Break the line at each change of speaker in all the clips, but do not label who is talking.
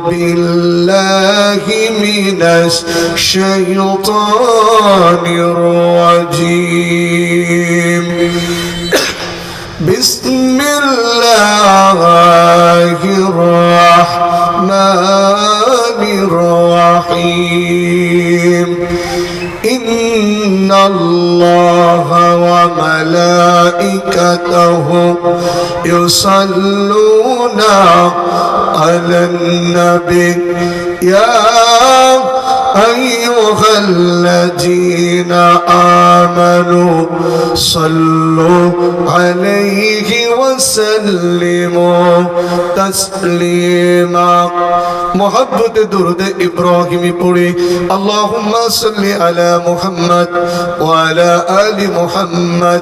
بالله من الشيطان الرجيم بسم الله الرحمن الرحيم إن الله وملائكته يصلون على النبي يا أيها الذين آمنوا صلوا عليه وسلموا تسليما محبت درود إبراهيم پڑھے اللهم صل على محمد وعلى آل محمد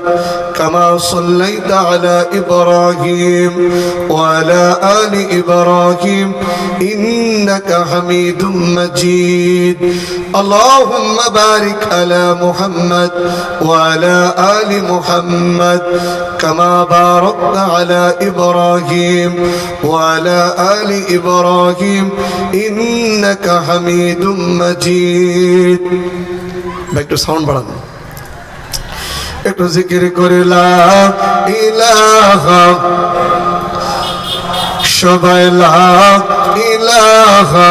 كما صليت على إبراهيم وعلى آل إبراهيم إنك حميد مجيد اللهم بارك على محمد وعلى آل محمد كما باركت على إبراهيم وعلى آل إبراهيم إنك حميد مجيد একটু সাউন্ড বাড়ান একটু জিকির করে লা ইলাহা সবাই লা ইলাহা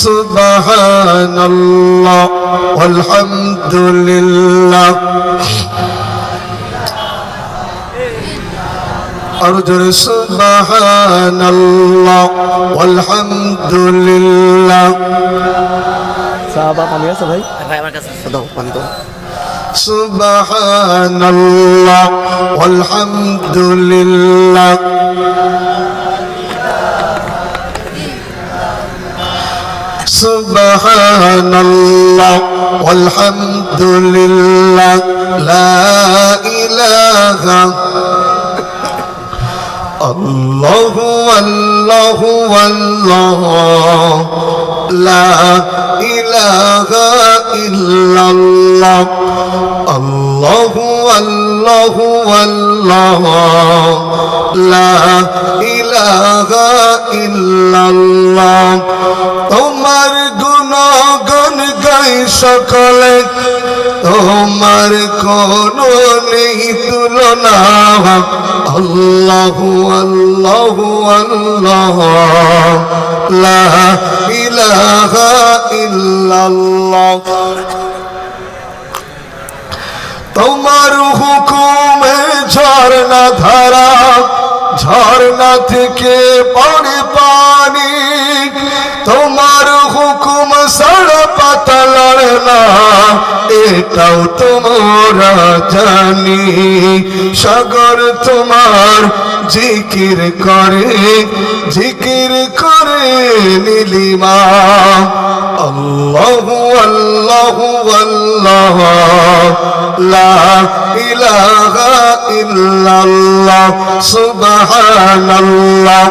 সুবহানাল্লাহ আলহামদুলিল্লাহ আর জোরে সুবহানাল্লাহ আলহামদুলিল্লাহ সাহাবা পানি আছে ভাই ভাই আমার কাছে দাও পানি দাও সুবহানাল্লাহ আলহামদুলিল্লাহ সুবহানাল্লাহ আলহামদুলিল্লাহ লা ইলাহা আল্লাহু আল্লাহু আল্লাহ লা ইলাহা ইল্লাল্লাহ আল্লাহু আল্লাহু আল্লাহ লা ইলাহা ইল্লাল্লাহ তোমার গুণগান গাই সকলে তোমার কোনো নেই তুলনা আল্লাহু আল্লাহু আল্লাহ লা ইলাহা ইল্লাল্লাহ তোমার হুকুমে ঝর্ণা ধারা ঝর্ণা থেকে পড়ে পানি তোমার হুকুম সারা পাতা লড়ে না এটাও তোমরা জানি সাগর তোমার জিকির করে নীলিমা আল্লাহু আল্লাহু আল্লাহ লা ইলাহা ইল্লাল্লাহ সুবহানাল্লাহ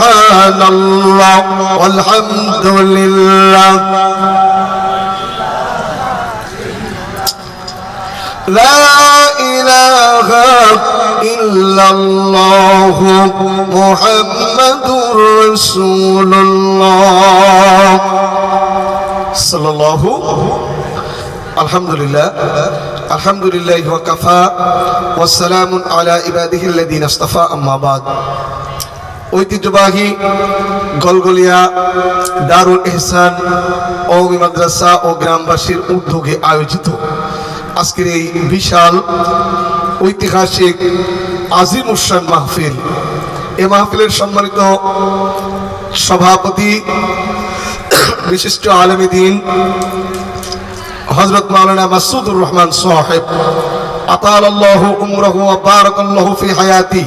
সুবহানাল্লাহ আলহামদুলিল্লাহ লা ইলাহা ইল্লাল্লাহ মুহাম্মাদুর রাসূলুল্লাহ সাল্লাল্লাহু আলহামদুলিল্লাহ আলহামদুলিল্লাহ ওয়া কাফা ওয়া সালামুন আলা ইবাদিহিল্লাযিনা ইসতাফা আম্মা বাদ ঐতিহ্যবাহী গলগলিয়া দারুল ইহসান কওমি মাদ্রাসা ও গ্রামবাসীর উদ্যোগে আয়োজিত আজকের এই বিশাল ঐতিহাসিক আজিম উশান মাহফিল এই মাহফিলের সম্মানিত সভাপতি বিশিষ্ট আলেমে দ্বীন হযরত মাওলানা মাসুদুর রহমান সাহেব আতালাল্লাহু উমরাহু ওয়া বারাকাল্লাহু ফি হায়াতি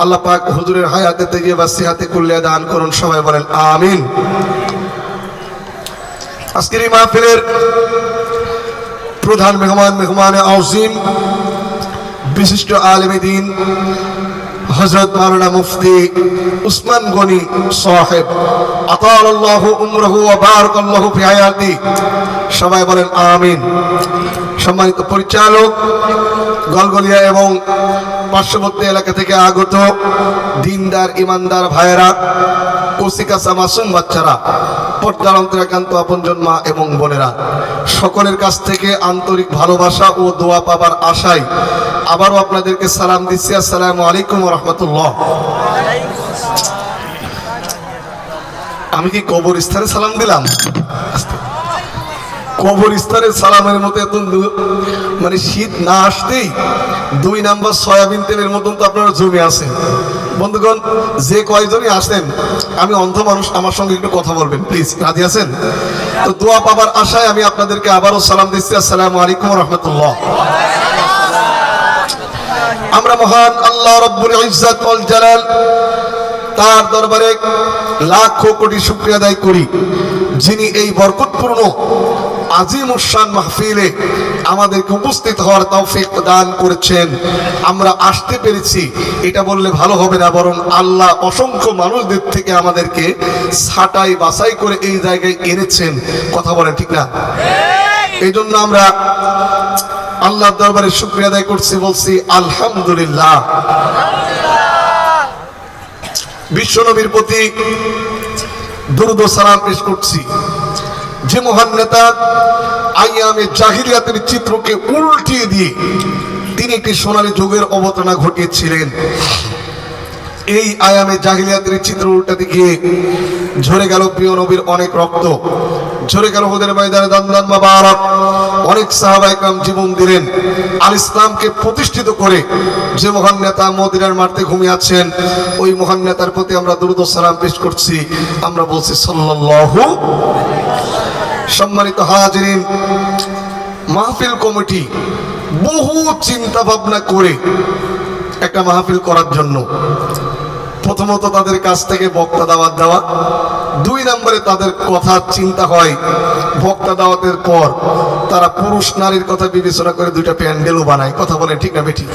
আল্লাহ পাক হুজুরের হায়াতে তাইয়্যিবা সিহাতে কুল্লিয়া দান করুন সবাই বলেন আমিন আজকের এই মাহফিলের প্রধান মেহমান আযীম বিশিষ্ট আলেমে দ্বীন হযরত মাওলানা মুফতি উসমান গনি সাহেব আতালাল্লাহু উমরাহু ওয়া বারাকাল্লাহু ফি হায়াতি। সবাই বলেন আমিন। সম্মানিত পরিচালক, গলগলিয়া এবং পার্শ্ববর্তী এলাকা থেকে আগত দিনদার ইমানদার ভাইয়েরা, কচিকাঁচা মাসুম বাচ্চারা, পর্দার অন্তরাকান্ত আপনজন মা এবং বোনেরা, সকলের কাছ থেকে আন্তরিক ভালোবাসা ও দোয়া পাবার আশায় আবারও আপনাদেরকে সালাম দিচ্ছি। আসসালামু আলাইকুম ওয়া রাহমাতুল্লাহ। আমি কি কবরস্থানে সালাম দিলাম? কবরস্থানের সালামের মতো এত মানে শীত না আসতেই 2 নাম্বার সয়াবিন তেলের মতন তো আপনারা জমে আছেন। বন্ধুগণ, যে কয়জনই আসেন, আমি অন্ধ মানুষ, আমার সঙ্গে একটু কথা বলবেন প্লিজ, রাজি আছেন তো? দোয়া পাবার আশায় আমি আপনাদেরকে আবারও সালাম দিচ্ছি। আসসালামু আলাইকুম ওয়া রাহমাতুল্লাহ। আমরা মহান আল্লাহ রব্বুল ইজ্জত ওয়াল জালাল তার দরবারে লাখো কোটি শুকরিয়া আদায় করি, যিনি এই বরকতপূর্ণ আজিমুশ শান মাহফিলে আমাদেরকে উপস্থিত হওয়ার তৌফিক দান করেছেন। আমরা আসতে পেরেছি এটা বললে ভালো হবে না, বরং আল্লাহ অসংখ্য মানুষদের থেকে আমাদেরকে ছাঁটাই বাছাই করে এই জায়গায় এনেছেন। কথা বলেন ঠিক না? এই জন্য আমরা আল্লাহর দরবারে শুকরিয়া আদায় করছি, বলছি আলহামদুলিল্লাহ। বিশ্বনবীর প্রতি দরুদ ও সালাম পেশ করছি, যে মহান নেতা আইয়ামে জাহিলিয়াতের চিত্রকে উল্টিয়ে দিয়ে তিনি একটি সোনালী যুগের অবতারণা ঘটিয়েছিলেন। এই আয়ামে জাহিলিয়াতের চিত্র উল্টাতে গিয়ে ঝরে গেল প্রিয় নবীর অনেক রক্ত, ঝরে গেল ওদের ময়দানে দান মোবারক। অনেক সাহাবা ইকরাম জীবন দিলেন আল ইসলামকে প্রতিষ্ঠিত করে। যে মহান নেতা মদিনার মাঠে ঘুমিয়ে আছেন, ওই মহান নেতার প্রতি আমরা দরুদ ও সালাম পেশ করছি। আমরা বলছি সাল্লাল্লাহু। সম্মানিত হাজিরিন, মাহফিল কমিটি বহু চিন্তা ভাবনা করে একটা মাহফিল করার জন্য প্রথমত তাদের কাছ থেকে বক্তা দাওয়াত দেওয়া, 2 নম্বরে তাদের কথা চিন্তা হয় বক্তা দাওয়াতের পর তারা পুরুষ নারীর কথা বিবেচনা করে 2টা প্যান্ডেলও বানায়। কথা বলেন ঠিক না বেঠিক?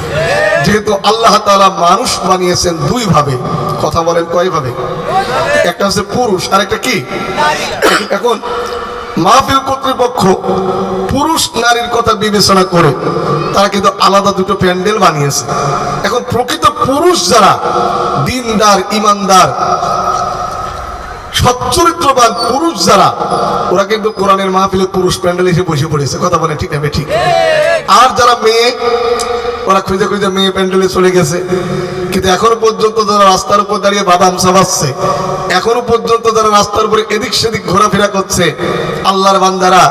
যেহেতু আল্লাহ তাআলা মানুষ বানিয়েছেন 2 ভাবে। কথা বলেন কয় ভাবে? একটা হচ্ছে পুরুষ আর একটা কি? এখন মাহফিল কর্তৃপক্ষ পুরুষ নারীর কথা বিবেচনা করে তারা কিন্তু আলাদা 2টো প্যান্ডেল বানিয়েছে। এখন প্রকৃত পুরুষ যারা দিনদার ইমানদার সচ্চরিত্রবান পুরুষ যারা, ওরা কিন্তু কোরআনের মাহফিলে পুরুষ প্যান্ডেল এসে বসে পড়েছে। কথা বলে ঠিক না ঠিক? আর যারা মেয়ে, ওরা খুঁজে খুঁজে মেয়ে প্যান্ডেলে চলে গেছে। কিন্তু এখনো পর্যন্ত যারা রাস্তার উপর দাঁড়িয়ে বাদাম চাবাচ্ছে, এখনো পর্যন্ত যারা রাস্তার উপরে এদিক সেদিক ঘোরাফেরা করছে, আল্লাহর বান্দারা,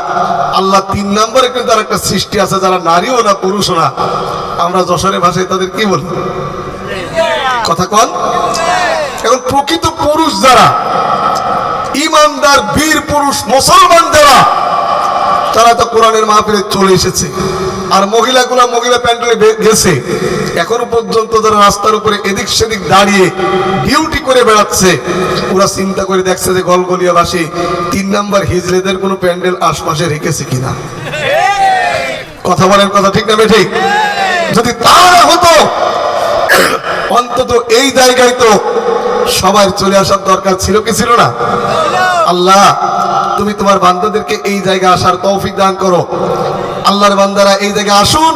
আল্লাহ 3 নম্বরে কিন্তু তার একটা সৃষ্টি আছে যারা নারীও না পুরুষও না। আমরা যশোরের ভাষায় তাদের কি বলি? কথা কন। এখন প্রকৃত পুরুষ যারা, ইমানদার বীর পুরুষ মুসলমান যারা, তারা তো কোরআনের মাহফিলে চলে এসেছে। আর মহিলাগুলা মহিলা প্যান্ডেলে গেছে, এখনো পর্যন্ত যারা রাস্তার উপরে এদিক সেদিক দাঁড়িয়ে ডিউটি করে বেড়াচ্ছে, ওরা চিন্তা করে দেখছে যে গলগলিয়াবাসী 3 নম্বর হিজড়েদের কোনো প্যান্ডেল আশপাশে রেখেছে কিনা। কথা বলেন কথা ঠিক না ঠিক? যদি তা হতো অন্তত এই জায়গায় তো সবাই চলে আসার দরকার ছিল কি ছিল না? আল্লাহ, তুমি তোমার বান্দাদেরকে এই জায়গায় আসার তৌফিক দান করো। আল্লাহর বান্দারা এই জায়গায় আসুন।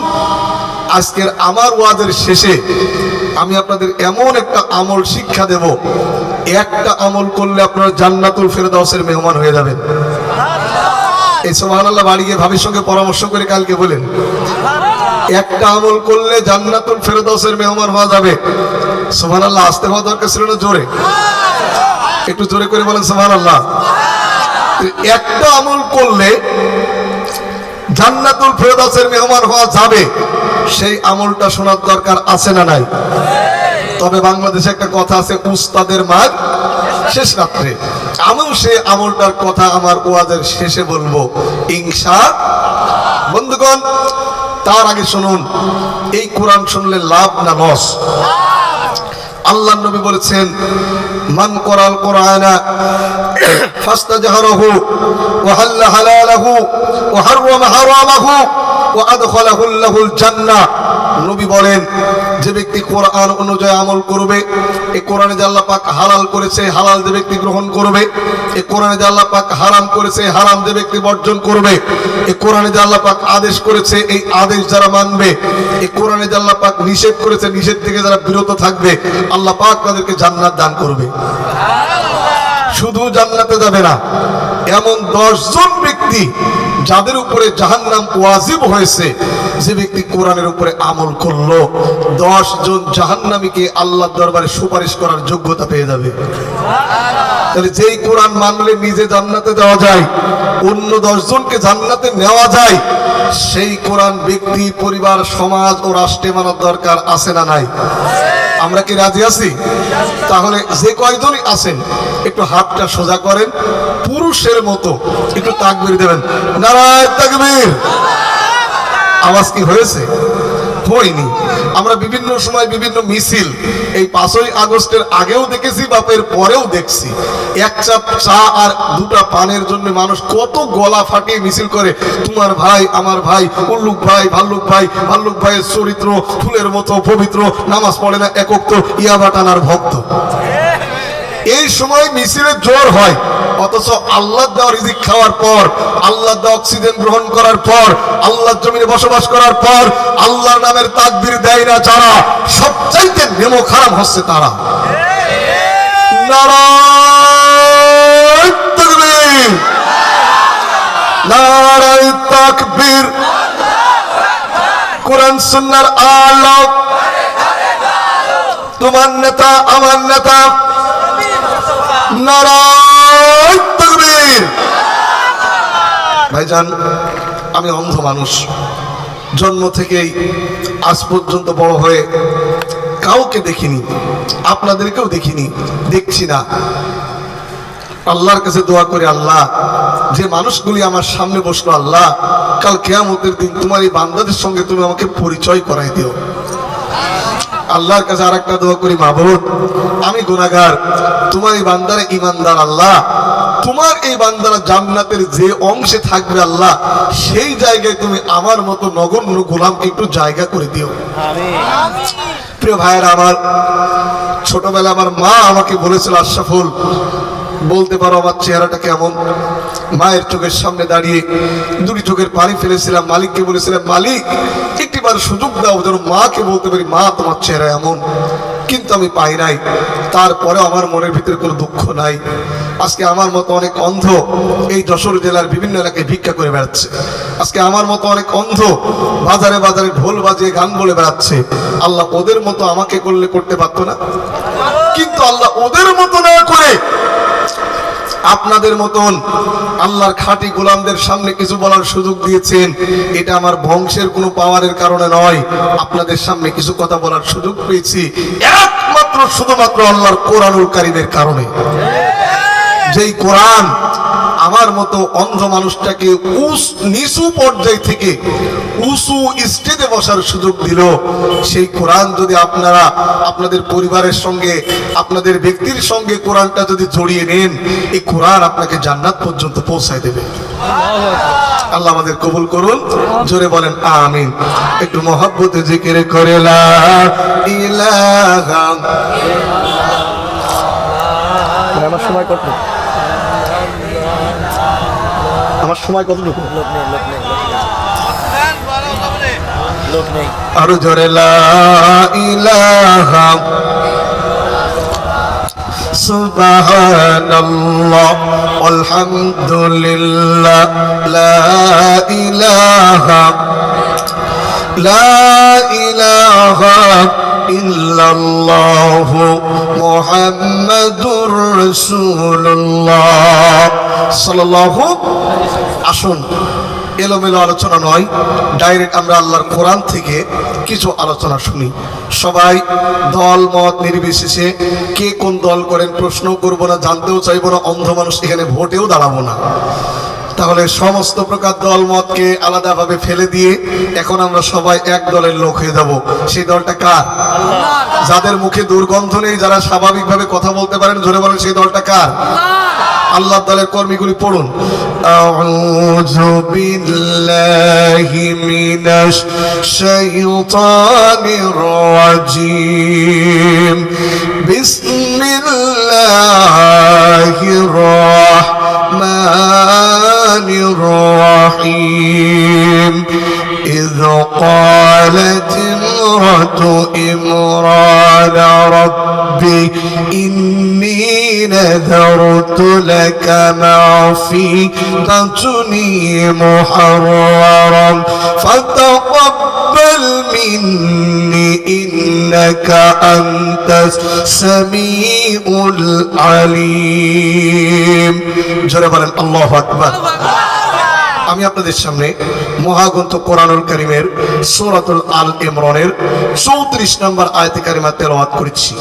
আজকের আমার ওয়াজের শেষে আমি আপনাদের এমন একটা আমল শিক্ষা দেব, একটা আমল করলে আপনারা জান্নাতুল ফেরদাউসের মেহমান হয়ে যাবেন। এই সুবহানাল্লাহ বাড়ি গিয়ে ভাবির সঙ্গে পরামর্শ করে কালকে বলেন, একটা আমল করলে জান্নাতুল ফেরদাউসের মেহমান হওয়া যাবে। সুবহানাল্লাহ আসতে হওয়া দরকার ছিল না? জোরে একটু জোরে করে বলেন সুবহানাল্লাহ। একটা আমল করলে জান্নাতুল ফেরদাউসের মেহমান হওয়া যাবে, সেই আমলটা শোনার দরকার আছে না নাই? তবে বাংলাদেশে একটা কথা আছে, উস্তাদের মার শেষ রাত্রে। আমিও সেই আমলটার কথা আমার ওয়াজের শেষে বলবো ইনশাআল্লাহ। বন্ধুগণ, তার আগে শুনুন, এই কোরআন শুনলে লাভ না লস? আল্লাহর নবী বলেছেন, মান করাল কোরআনা فاستجهره وحل حلاله وحرم حرامه وأدخله الله الجنة নবী বলেন যে ব্যক্তি কোরআন অনুযায়ী আমল করবে, এই কোরআনে যে আল্লাহ পাক হালাল করেছে হালাল যে ব্যক্তি গ্রহণ করবে, এই কোরআনে যে আল্লাহ পাক হারাম করেছে হারাম যে ব্যক্তি বর্জন করবে, এই কোরআনে যে আল্লাহ পাক আদেশ করেছে এই আদেশ যারা মানবে, এই কোরআনে যে আল্লাহ পাক নিষেধ করেছে নিষেধ থেকে যারা বিরত থাকবে, আল্লাহ পাক তাদেরকে জান্নাত দান করবে। শুধু জান্নাতে যাবে না, এমন 10 জন ব্যক্তি যাদের উপরে জাহান্নাম ওয়াজিব হয়েছে, যে ব্যক্তি কোরআনের উপরে আমল করলো 10 জন জাহান্নামীকে আল্লাহর দরবারে সুপারিশ করার যোগ্যতা পেয়ে যাবে। তাহলে যেই কোরআন মানলে নিজে জান্নাতে যাওয়া যায়, অন্য 10 জনকে জান্নাতে নেওয়া যায়, সেই কোরআন ব্যক্তি পরিবার সমাজ ও রাষ্ট্রে মানার দরকার আছে না নাই? আমরা কি রাজি আছি? তাহলে যে কয়জনই আছেন একটু হাতটা সোজা করেন, পুরুষের মতো একটু তাকবীর দেবেন, নারায়ে তাকবীর। আওয়াজ কি হয়েছে? হয়নি। আমরা বিভিন্ন সময় বিভিন্ন মিছিল, এই 5ই আগস্টের আগেও দেখেছি, বাপের পরেও দেখছি, এক চাপ চা আর 2টা পানের জন্য মানুষ কত গলা ফাটিয়ে মিছিল করে, তোমার ভাই আমার ভাই, উল্লুক ভাই ভাল্লুক ভাই, ভাল্লুক ভাইয়ের চরিত্র ফুলের মতো পবিত্র, নামাজ পড়ে না, একক তো ইয়াবা টানার ভক্ত। এই সময় মিছিলের জোর হয়, অথচ আল্লাহর দেওয়া রিজিক খাওয়ার পর, আল্লাহর দেওয়া অক্সিজেন গ্রহণ করার পর, আল্লাহর জমিনে বসবাস করার পর আল্লাহর নামের তাকবীর দেয় না যারা, সবচাইতে নেমো খারাপ হচ্ছে তারা। নারায়ে তাকবীর, নারায়ে তাকবীর। কোরআন সুন্নাহর আলো, তোমার নেতা আমার নেতা, নারায়ে তাকবীর। ভাইজান, আমি অন্ধ মানুষ, জন্ম থেকেই আজ পর্যন্ত বড় হয়ে কাউকে দেখিনি, আপনাদেরকেও দেখিনি, দেখছি না। আল্লাহর কাছে দোয়া করি, আল্লাহ যে মানুষগুলি আমার সামনে বসলো, আল্লাহ কাল কিয়ামতের দিন তোমার এই বান্দাদের সঙ্গে তুমি আমাকে পরিচয় করাই দিও। আল্লাহর কাছে আরেকটা দোয়া করি, মাবুদ আমি গুনাহগার, তোমার এই বান্দারা ঈমানদার, আল্লাহ তোমার এই বান্দারা জান্নাতের যে অংশে থাকবে আল্লাহ, সেই জায়গায় তুমি আমার মতো নগণ্য গোলামকে একটু জায়গা করে দিও। প্রিয় ভাইয়েরা আমার, ছোটবেলা আমার মা আমাকে বলেছিল, আশরাফুল বলতে পারো আমার চেহারাটা কেমন? মায়ের চোখের সামনে দাঁড়িয়ে 2 চোখের পানি ফেলেছিলাম, মালিককে বলেছিলাম, মালিক একটিবার সুযোগ দাও যেন মাকে বলতে পারি, মা তোমার চেহারা এমন। কিন্তু আমি পাই নাই। তারপরে আমার মনের ভিতরে কোনো দুঃখ নাই। আজকে আমার মতো অনেক অন্ধ এই যশোর জেলার বিভিন্ন এলাকায় ভিক্ষা করে বেড়াচ্ছে। আজকে আমার মতো অনেক অন্ধ বাজারে বাজারে ঢোল বাজিয়ে গান বলে বেড়াচ্ছে। আল্লাহ ওদের মতো আমাকে করলে করতে পারতো না? কিন্তু আল্লাহ ওদের মতো না করে আপনাদের মতন আল্লাহর খাঁটি গোলামদের সামনে কিছু বলার সুযোগ দিয়েছেন। এটা আমার বংশের কোনো পাওয়ারের কারণে নয়, আপনাদের সামনে কিছু কথা বলার সুযোগ পেয়েছি একমাত্র শুধুমাত্র আল্লাহর কোরআনুল কারীমের কারণে। যেই কোরআন আমার মতো অন্ধ মানুষটাকে নিচু পর্যায় থেকে উঁচু স্টেজে বসার সুযোগ দিল, সেই কোরআন যদি আপনারা আপনাদের পরিবারের সঙ্গে আপনাদের ব্যক্তির সঙ্গে কোরআনটা যদি জড়িয়ে নেন, এই কোরআন আপনাকে জান্নাত পর্যন্ত পৌঁছায় দেবে। আল্লাহ আমাদের কবুল করুন, জোরে বলেন আমিন। একটু মহব্বতে জিকির করে লা ইলাহা। আমার সময় কত? আমার সময় কতটুকু? আরো জোরে লা ইলাহা সুবহানাল্লাহ আলহামদুলিল্লাহ লা ইলাহা ইল্লাল্লাহু মুহাম্মাদুর রাসূলুল্লাহ সাল্লাল্লাহু। আসুন, এলোমেলো আলোচনা নয়, ডাইরেক্ট আমরা আল্লাহর কোরআন থেকে কিছু আলোচনা শুনি। সবাই দল মত নির্বিশেষে কে কোন দল করেন প্রশ্ন করবো না, জানতেও চাইবো না, অন্ধ মানুষ এখানে ভোটেও দাঁড়াবো না। তাহলে সমস্ত প্রকার দল মতকে আলাদাভাবে ফেলে দিয়ে এখন আমরা সবাই এক দলের লোক হয়ে যাব। সেই দলটা কার? যাদের মুখে দুর্গন্ধ নেই, যারা স্বাভাবিকভাবে কথা বলতে পারেন, জোরে বলেন সেই দলটা কার? আল্লাহ দলের কর্মীগুলি পড়ুন। আউযু বিল্লাহি মিনাশ শাইতানির রাজিম। বিসমিল্লাহির রাহমানির রাহিম। إذ قالت امرأة عمران ربي إني نذرت لك ما في بطني محررا فتقبل مني إنك أنت السميع العليم। জোরে বলেন আল্লাহু আকবার। আমি আপনাদের সামনে মহাগ্রন্থ কোরআনুল কারীমের সূরাতুল আল ইমরানের 34 নম্বর আয়াতে কারিমা তেলাওয়াত করেছি।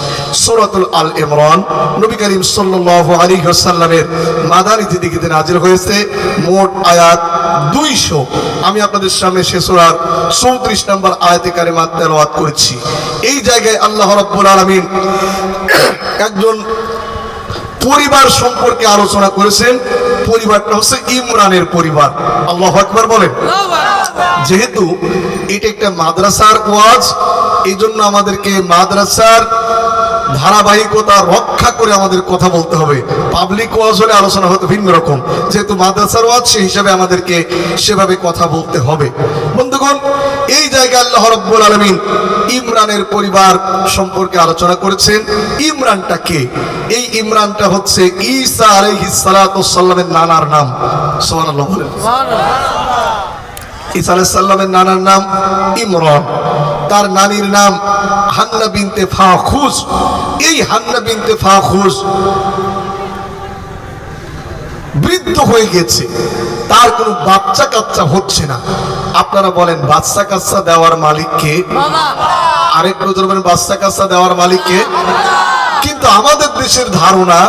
সূরাতুল আল ইমরান নবী করিম সাল্লাল্লাহু আলাইহি ওয়াসাল্লামের মাদানী জিন্দেগিতে নাযিল হয়েছে। মোট আয়াত 200। আমি আপনাদের সামনে সে সূরার 34 নম্বর আয়াতে কারিমা তেলাওয়াত করেছি। এই জায়গায় আল্লাহ রাব্বুল আলামিন একজন পরিবার সম্পর্কে আলোচনা করেছেন। পরিবারটা হচ্ছে ইমরানের পরিবার। আল্লাহু আকবার বলেন। যেহেতু এটা একটা মাদ্রাসার ওয়াজ, এই জন্য আমাদেরকে মাদ্রাসার ধারাবাহিকতা রক্ষা করে আমাদের কথা বলতে হবে। পাবলিক ওয়াজ হলে আলোচনা হতে ভিন্ন রকম, যেহেতু মাদ্রাসার ওয়াজ সেই হিসাবে আমাদেরকে সেভাবে কথা বলতে হবে। বন্ধুগণ, এই জায়গায় আল্লাহ রাব্বুল আলামিন ইমরানের পরিবার সম্পর্কে আলোচনা করেছেন। ইমরানটা কে? এই ইমরানটা হচ্ছে ঈসা আলাইহিস সালাতু ওয়াস সালামের নানার নাম। সুবহানাল্লাহ বলেন। ঈসা আলাইহিস সালামের নানার নাম ইমরান, তার নানির নাম হান্না বিনতে ফাখুজ। এই হান্না বিনতে ফাখুজ বৃদ্ধ হয়ে গেছে, তার কোনো বাচ্চা কাচ্চা হচ্ছে না। আপনারা বলেন বাচ্চা কাচ্চা দেওয়ার মালিক কে? আরেকটু জোরে বলেন বাচ্চা কাচ্চা দেওয়ার মালিক কে? কিন্তু আমাদের দেশের ধারণা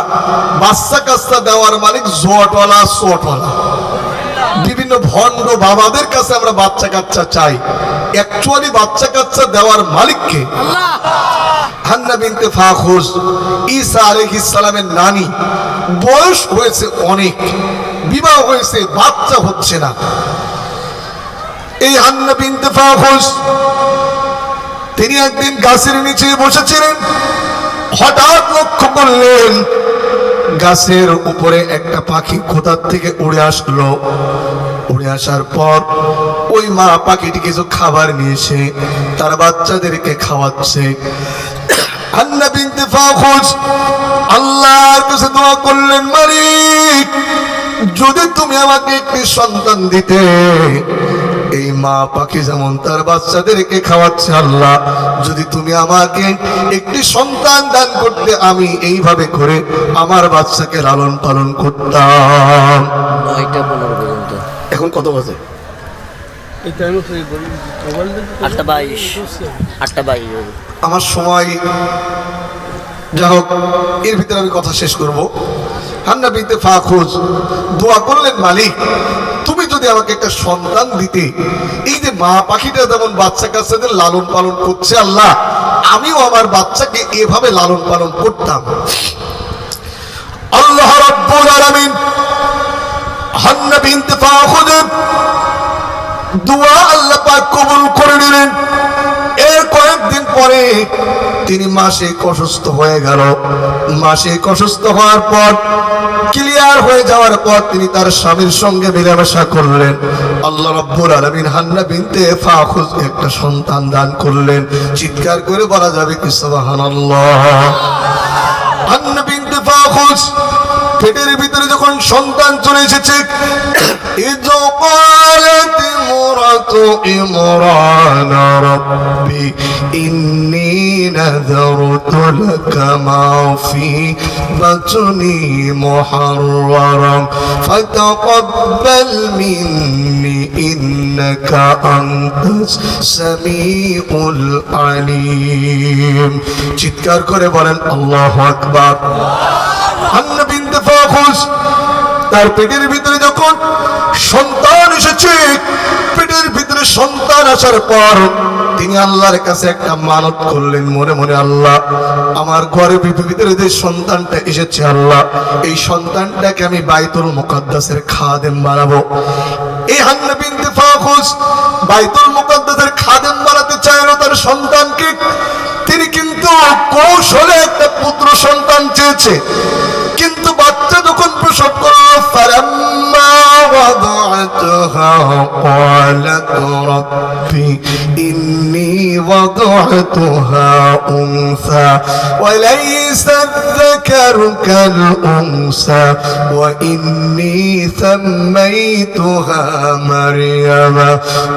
বাচ্চা কাচ্চা দেওয়ার মালিক জোয়াটওয়ালা সোয়াটওয়ালা, বিভিন্ন ভণ্ড বাবাদের কাছে আমরা বাচ্চা কাচ্চা চাই। অ্যাকচুয়ালি বাচ্চা কাচ্চা দেওয়ার মালিক কে? হান্না বিনতে ফাখুজ ঈসা আলাইহিস সালামের নানি। বয়স হয়েছে অনেক, বিবাহ হয়েছে, বাচ্চা হচ্ছে না। এই হান্না বিনতে ফাখুজ তিনি একদিন গাছের নিচে বসেছিলেন। হঠাৎ লক্ষ্য করলেন গাছের উপরে একটা পাখি কোথার থেকে উড়ে আসলো। উড়ে আসার পর ওই মা পাখিটি কিছু খাবার নিয়েছে, তার বাচ্চাদেরকে খাওয়াচ্ছে। হান্না বিনতে ফাখুজ আল্লাহর কাছে দোয়া করলেন, মালিক যদি তুমি আমাকে একটি সন্তান দিতে, এই মা পাখি যেমন তার বাচ্চাদেরকে খাওয়াচ্ছে, আল্লাহ যদি তুমি আমাকে একটি সন্তান দান করতে, আমি এইভাবে করে আমার বাচ্চাকে লালন পালন করতাম।
9টা 15 পর্যন্ত।
এখন কত বাজে?
8:22।
আমার সময় যা হোক, এর ভিতরে আমি কথা শেষ করব। হান্না বিনতে ফাখুজ দোয়া করলেন, মালিক তুমি যদি আমাকে একটা সন্তান দিতে, এই যে মা পাখিটা যেমন বাচ্চা কাচ্চাদের লালন পালন করছে, আল্লাহ আমিও আমার বাচ্চাকে এভাবে লালন পালন করতাম। আল্লাহ রাব্বুল আলামিন হান্না বিনতে ফাখুজের দোয়া আল্লাহ পাক কবুল করে নিলেন। এর কয়েকদিন পরে তিনি মাসিক অসুস্থ হয়ে গেল। মাসিক অসুস্থ হওয়ার পর, ক্লিয়ার হয়ে যাওয়ার পর তিনি তার স্বামীর সঙ্গে মেলামেশা করলেন। আল্লাহ রাব্বুল আলামিন হান্না বিনতে ফাখুজ একটা সন্তান দান করলেন। চিৎকার করে বলা যাবে কি সুবহানাল্লাহ। হান্না বিনতে ফাখুজ পেটের ভিতরে যখন সন্তান চলে এসেছে, ইমরান রব্বি ইন্নী নাযারতু লাকা মা ফি বাতনি মুহাররাম ফাতাকাব্বাল মিন্নি ইন্নাকা আনতাস সামিউল আলিম। চিৎকার করে বলেন আল্লাহু আকবার। হান্না বিনতে ফাখুজ তার পেটের ভিতরে যখন সন্তান এসেছে, পেটের ভিতরে সন্তান আসার পর তিনি আল্লাহর কাছে একটা মানত করলেন মনে মনে, আল্লাহ আমার ঘরের ভিতরে যে সন্তানটা এসেছে, আল্লাহ এই সন্তানটাকে আমি বাইতুল মুকাদ্দাসের খাদেম বানাবো। এই হান্না বিনতে ফাখুস বাইতুল মুকাদ্দাসের খাদেম বানাতে চাইলো তার সন্তানকে। তিনি কিন্তু কৌশলে একটা পুত্র সন্তান চেয়েছে, কিন্তু বাচ্চা যখন প্রসব করলো ফালাম্মা ওয়াদা'তুহা ক্বালাত রাব্বি ইন্নী ওয়াদা'তুহা উনসা ওয়া লাইসা আয-যাকারু কাল উনসা ওয়া ইন্নী সাম্মাইতুহা মারইয়ামা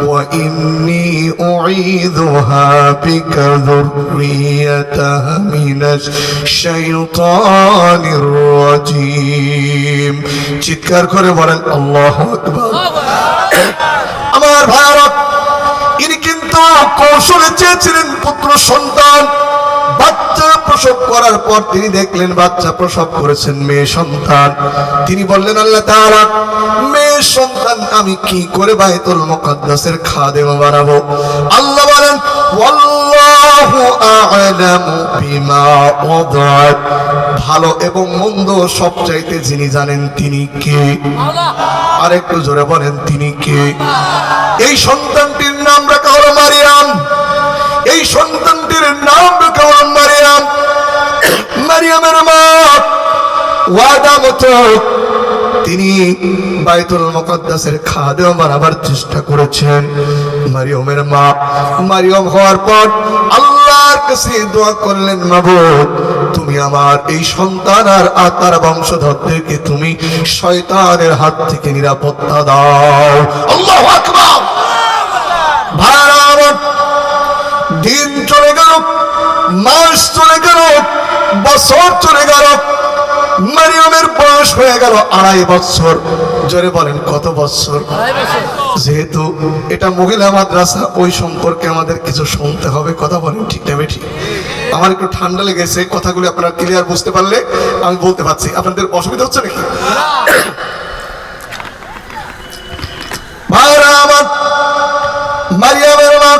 ওয়া ইন্নী উঈযুহা বিকা যুররিয়াতাহা মিনাশ শাইতানির রাজিম। চিৎকার করে বলেন আল্লাহু আকবার। আমার ভাইরা, ইনি কিন্তু কৌশলে চেয়েছিলেন পুত্র সন্তান। বাচ্চা প্রসব করার পর তিনি দেখলেন বাচ্চা প্রসব করেছেন মেয়ে সন্তান। তিনি বললেন আল্লাহ তাআলা, মেয়ে সন্তান আমি কি করে বাইতুল মুকাদ্দাসের খাদেম বানাবো? আল্লাহ বলেন ওয়াল্লাহু আ'লামু বিমা ওয়াদা'ত, ভালো এবং মন্দ সবচাইতে যিনি জানেন তিনি কে? আর একটু জোরে বলেন তিনি কে? এই সন্তানটির নাম রাখা হলো মারিয়াম। এই সন্তানটির নাম রাখা হলো মারিয়াম। মারিয়ামের মা ওয়াদা মতো তিনি বাইতুল মুকাদ্দাসের খাদেম বানাবার চেষ্টা করেছেন। মারিয়ামের মা মারিয়াম হওয়ার পর আল্লাহর কাছে দোয়া করলেন, মাবুদ তুমি আমার এই সন্তান আর তার বংশধরদেরকে তুমি শয়তানের হাত থেকে নিরাপত্তা দাও। আল্লাহু আকবার। ভাইরা আমার, দিন চলে গেল, মাস চলে গেল, বছর চলে গেল। মারিয়ামের বয়স হয়ে গেল 2.5 বছর। জোরে বলেন কত বছর? যেহেতু এটা মহিলা মাদ্রাসা, ওই সম্পর্কে আমাদের কিছু শুনতে হবে। কথা বলেন ঠিক না ঠিক? আমার একটু ঠান্ডা লেগেছে, কথাগুলো আপনারা ক্লিয়ার বুঝতে পারলে আমি বলতে পারছি। আপনাদের অসুবিধা হচ্ছে নাকি? ভাইরা আমার, মারিয়ামের মা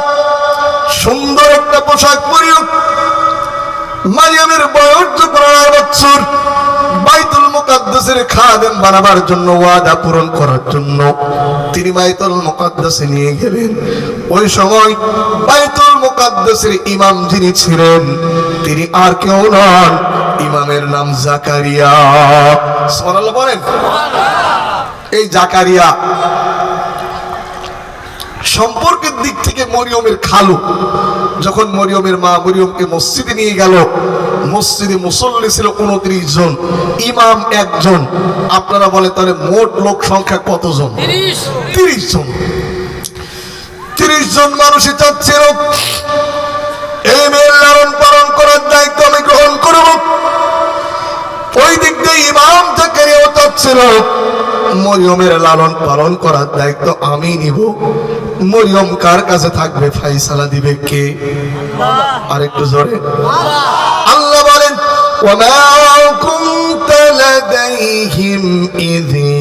সুন্দর একটা পোশাক পরিও। মারিয়ামের বয়স 15 বছর। বাইতুল মুকাদ্দাসের খাদেম বানাবার জন্য, ওয়াদা পূরণ করার জন্য তিনি বাইতুল মুকাদ্দাসে নিয়ে গেলেন। ওই সময় বাইতুল মুকাদ্দাসের ইমাম যিনি ছিলেন তিনি আর কেউ নন, ইমামের নাম জাকারিয়া। সুবহানাল্লাহ বলেন। এই জাকারিয়া সম্পর্কের দিক থেকে মরিয়মের খালু। যখন মরিয়মের মা মরিয়মকে মসজিদে নিয়ে গেল, মসজিদে মুসল্লি ছিল 29 জন, ইমাম 1 জন। আপনারা বলে তাহলে মোট লোক সংখ্যা কতজন? 30 জন। 30 জন মানুষই চাচ্ছিল এই মেয়ের লালন পালন করার দায়িত্ব আমি গ্রহণ করব। ওই দিক দিয়ে ইমাম জাকারিয়াও চাচ্ছিল মরিয়মের লালন পালন করার দায়িত্ব আমি নিব। মরিয়ম কার কাছে থাকবে, ফাইসালা দিবে কে? আরেকটু জোরে আল্লাহ বলেন ওয়ামা কুনতা লাদাইহিম ইয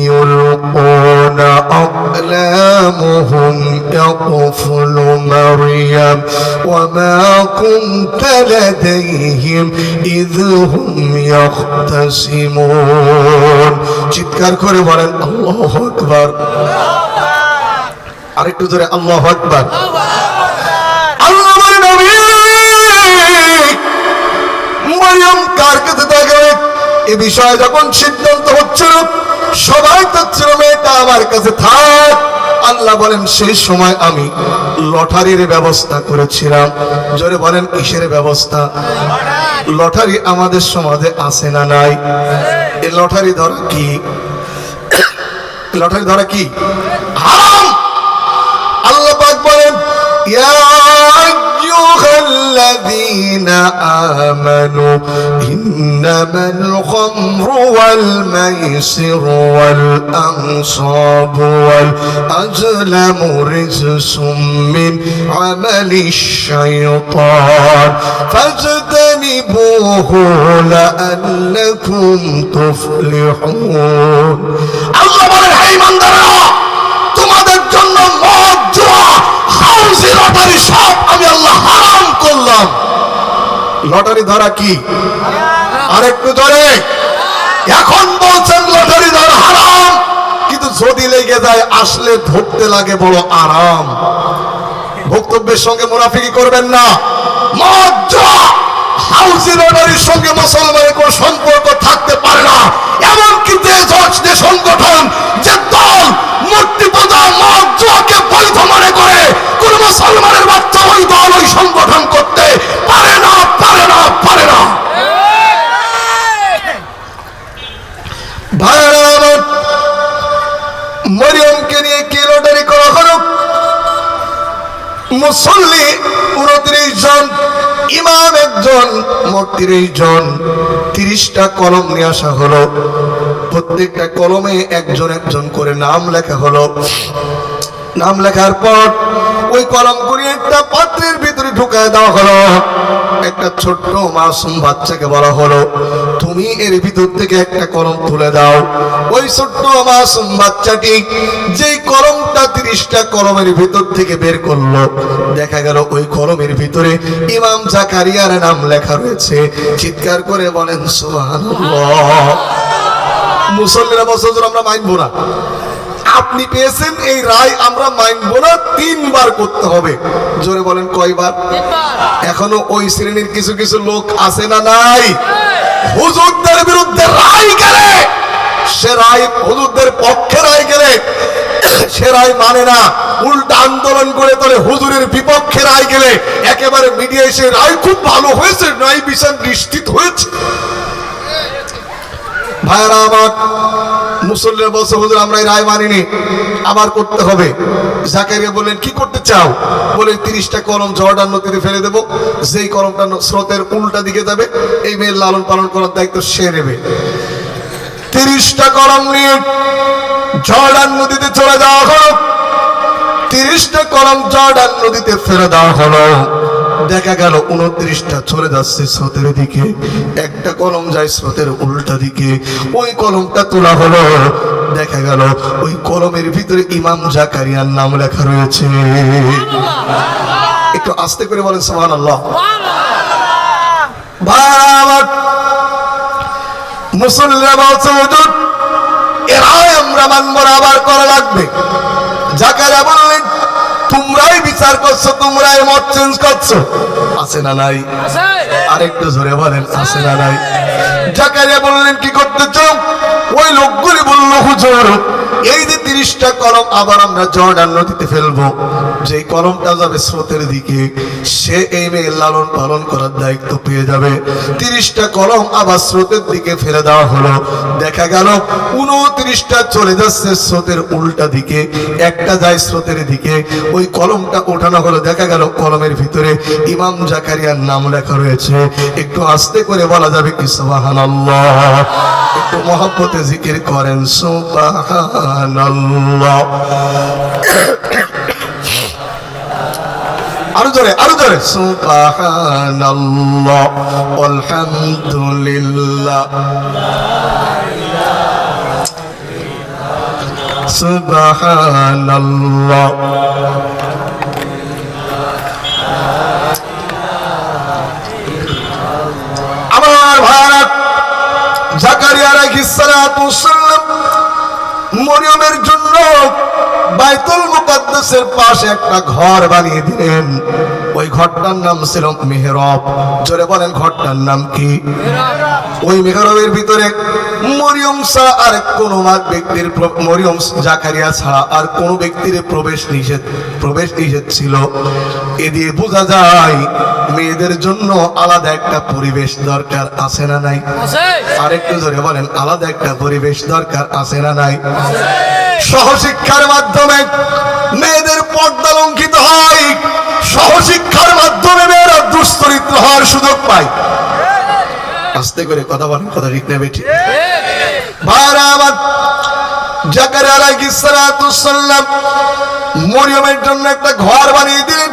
ইউলকুনা আকলামুহুম ইয়াকফুলু মারইয়াম ওয়ামা কুনতা লাদাইহিম ইয হুম ইয়াখতাসিমুন। চিৎকার করে বলেন আল্লাহু আকবার। আরেকটু জোরে আল্লাহু আকবার। আল্লাহ বলেন মারিয়াম কার কাছে থাকবে এ বিষয়ে যখন সিদ্ধান্ত হচ্ছিল, সবাই চাচ্ছিল মেয়েটা আমার কাছে থাক। আল্লাহ বলেন সেই সময় আমি লটারির ব্যবস্থা করেছিলাম। জোরে বলেন কিসের ব্যবস্থা? লটারি আমাদের সমাজে আছে না নাই? এই লটারি ধরা কি? লটারি ধরা কি? হারাম। আল্লাহ পাক বলেন ইয়া আইয়ুহাল্লাযীনা আমানু ইন্নামাল খামরু ওয়াল মাইসিরু ওয়াল আনসাবু ওয়াল আজলামু রিজসুম মিন আমালিশ শাইতান ফাজতানিবুহু লাআল্লাকুম তুফলিহুন। আল্লাহ বলেন হে ইমানদাররা, লটারি ধরা কি? আরেকটু ধরে এখন বলছেন লটারি ধরা হারাম, কিন্তু যদি লেগে যায় আসলে ধরতে লাগে বড় আরাম। বক্তব্যের সঙ্গে মুনাফিকি করবেন না। হাউজি লটারির সঙ্গে মুসলমানের কোন সম্পর্ক থাকতে পারে না। এমনকি যে সংগঠন, যে দল মূর্তি পূজা মদ জুয়াকে বৈধ মনে করে, কোন মুসলমানের বাচ্চা ওই দল ওই সংগঠন করতে পারে না, পারে না, পারে না। ভাইরা, মরিয়মকে নিয়ে কি লটারি করা হলো? মুসল্লি 29 জন, ইমাম একজন, মোট 30 জন। 30টা কলম নিয়ে আসা হলো। প্রত্যেকটা কলমে একজন একজন করে নাম লেখা হলো। নাম লেখার পর ওই কলমগুলি একটা পাত্রের ভিতরে ঢুকায় দেওয়া হলো। একটা ছোট্ট মাসুম বাচ্চাকে বলা হলো, তুমি এর ভিতর থেকে একটা কলম তুলে দাও। ওই ছোট্ট মাসুম বাচ্চাটি যেই কলমটা 30টা কলমের ভিতর থেকে বের করলো, দেখা গেল ওই কলমের ভিতরে ইমাম জাকারিয়ার নাম লেখা রয়েছে। চিৎকার করে বলেন সুবহানাল্লাহ। মুসল্লিরা বছর আমরা মানবো না। আপনি পেয়েছেন এই রায়, আমরা মানবো না। 3 বার করতে হবে। জোরে বলেন কয়বার? এখনো ওই শ্রেণীর কিছু কিছু লোক আছে না নাই? হুজুরদের বিরুদ্ধে রায় গেলে, সে রায় হুজুরদের পক্ষে রায় গেলে সে রায় মানে না, উল্টা আন্দোলন করে তোলে। হুজুরের বিপক্ষে রায় গেলে একেবারে মিডিয়া এসে রায় খুব ভালো হয়েছে, রায় বিচার নিশ্চিত হয়েছে। ভাইরা আমার, মুসল্লিরা বলছে হুজুর আমরা এই রায় মানিনি, আবার করতে হবে। জাকারিয়া বললেন কি করতে চাও? বলে 30টা কলম জর্ডান নদীতে ফেলে দেবো। যেই কলমটা স্রোতের উল্টা দিকে যাবে, এই মেয়ের লালন পালন করার দায়িত্ব সে নেবে। 30টা কলম নিয়ে জর্ডান নদীতে চলে যাওয়া হলো। 30টা কলম জর্ডান নদীতে ফেলে দেওয়া হলো। দেখা গেল 29টা চলে যাচ্ছে স্রোতের দিকে, একটা কলম যায় স্রোতের উল্টা দিকে। ওই কলমটা তোলা হলো, দেখা গেল ওই কলমের ভিতরে ইমাম জাকারিয়ার নাম লেখা রয়েছে। একটু আস্তে করে বলেন সুবহানাল্লাহ। ভাই, মুসল্লিরা বলছে হুজুর এরাই আমরা মানব না, আবার করা লাগবে। জাকারিয়া বললেন তোমরাই বিচার করছো, তোমরাই মত চেঞ্জ করছো। আছে না নাই? আরেকটু জোরে বলেন আছে না নাই? জাকারিয়া বললেন কি করতে চাও? ওই লোকগুলি বলল হুজুর এই যে 30টা কলম আবার আমরা জর্ডান নদীতে ফেলবো, যে কলমটা যাবে স্রোতের দিকে, সে এই মেয়ের লালন পালন করার দায়িত্ব পেয়ে যাবে। 30টা কলম আবার স্রোতের দিকে ফেলে দেওয়া হলো। দেখা গেল 29টা চলে যাচ্ছে স্রোতের উল্টা দিকে, একটা যায় স্রোতের দিকে। ওই কলমটা ওঠানো হলো, দেখা গেল কলমের ভিতরে ইমাম জাকারিয়ার নাম লেখা রয়েছে। একটু আস্তে করে বলা যাবে কি সুবহানাল্লাহ? একটু মহব্বতে জিকির করেন সুবহানাল্লাহ। আরো জোরে, আরো জোরে সুবহানাল্লাহ আলহামদুলিল্লাহ সুবহানাল্লাহ। আমার ভারত জাকারিয়া আলাইহিস সালাতু ওয়াসসালাম মরিয়মের জন্য বাইতুল মুকাদ্দাসের পাশে একটা ঘর বানিয়ে দিলেন। ওই ঘরটার নাম ছিল মিহরাব। জোরে বলেন ঘরটার নাম কি? ওই মিহরাবের ভিতরে মরিয়ম ছাড়া আর কোন ব্যক্তির, মরিয়ম জাকারিয়া ছাড়া আর কোন ব্যক্তির প্রবেশ নিষেধ ছিল। এ দিয়ে বোঝা যায় মেয়েদের জন্য আলাদা একটা পরিবেশ দরকার, আছে না নাই? আরেকটু জোরে বলেন আলাদা একটা পরিবেশ দরকার, আছে না নাই? সহশিক্ষার মাধ্যমে মেয়েদের পর্দা লঙ্ঘিত হয়, সহশিক্ষার মাধ্যমে মেয়েরা দুশ্চরিত্র হওয়ার সুযোগ পায়। আস্তে করে কথা বলেন, কথা ঠিক না বেঠিক? ভাইরা আমার, জাকারিয়া আলাইহিস সালাতু ওয়াসসালাম মরিয়মের জন্য একটা ঘর বানিয়ে দিলেন।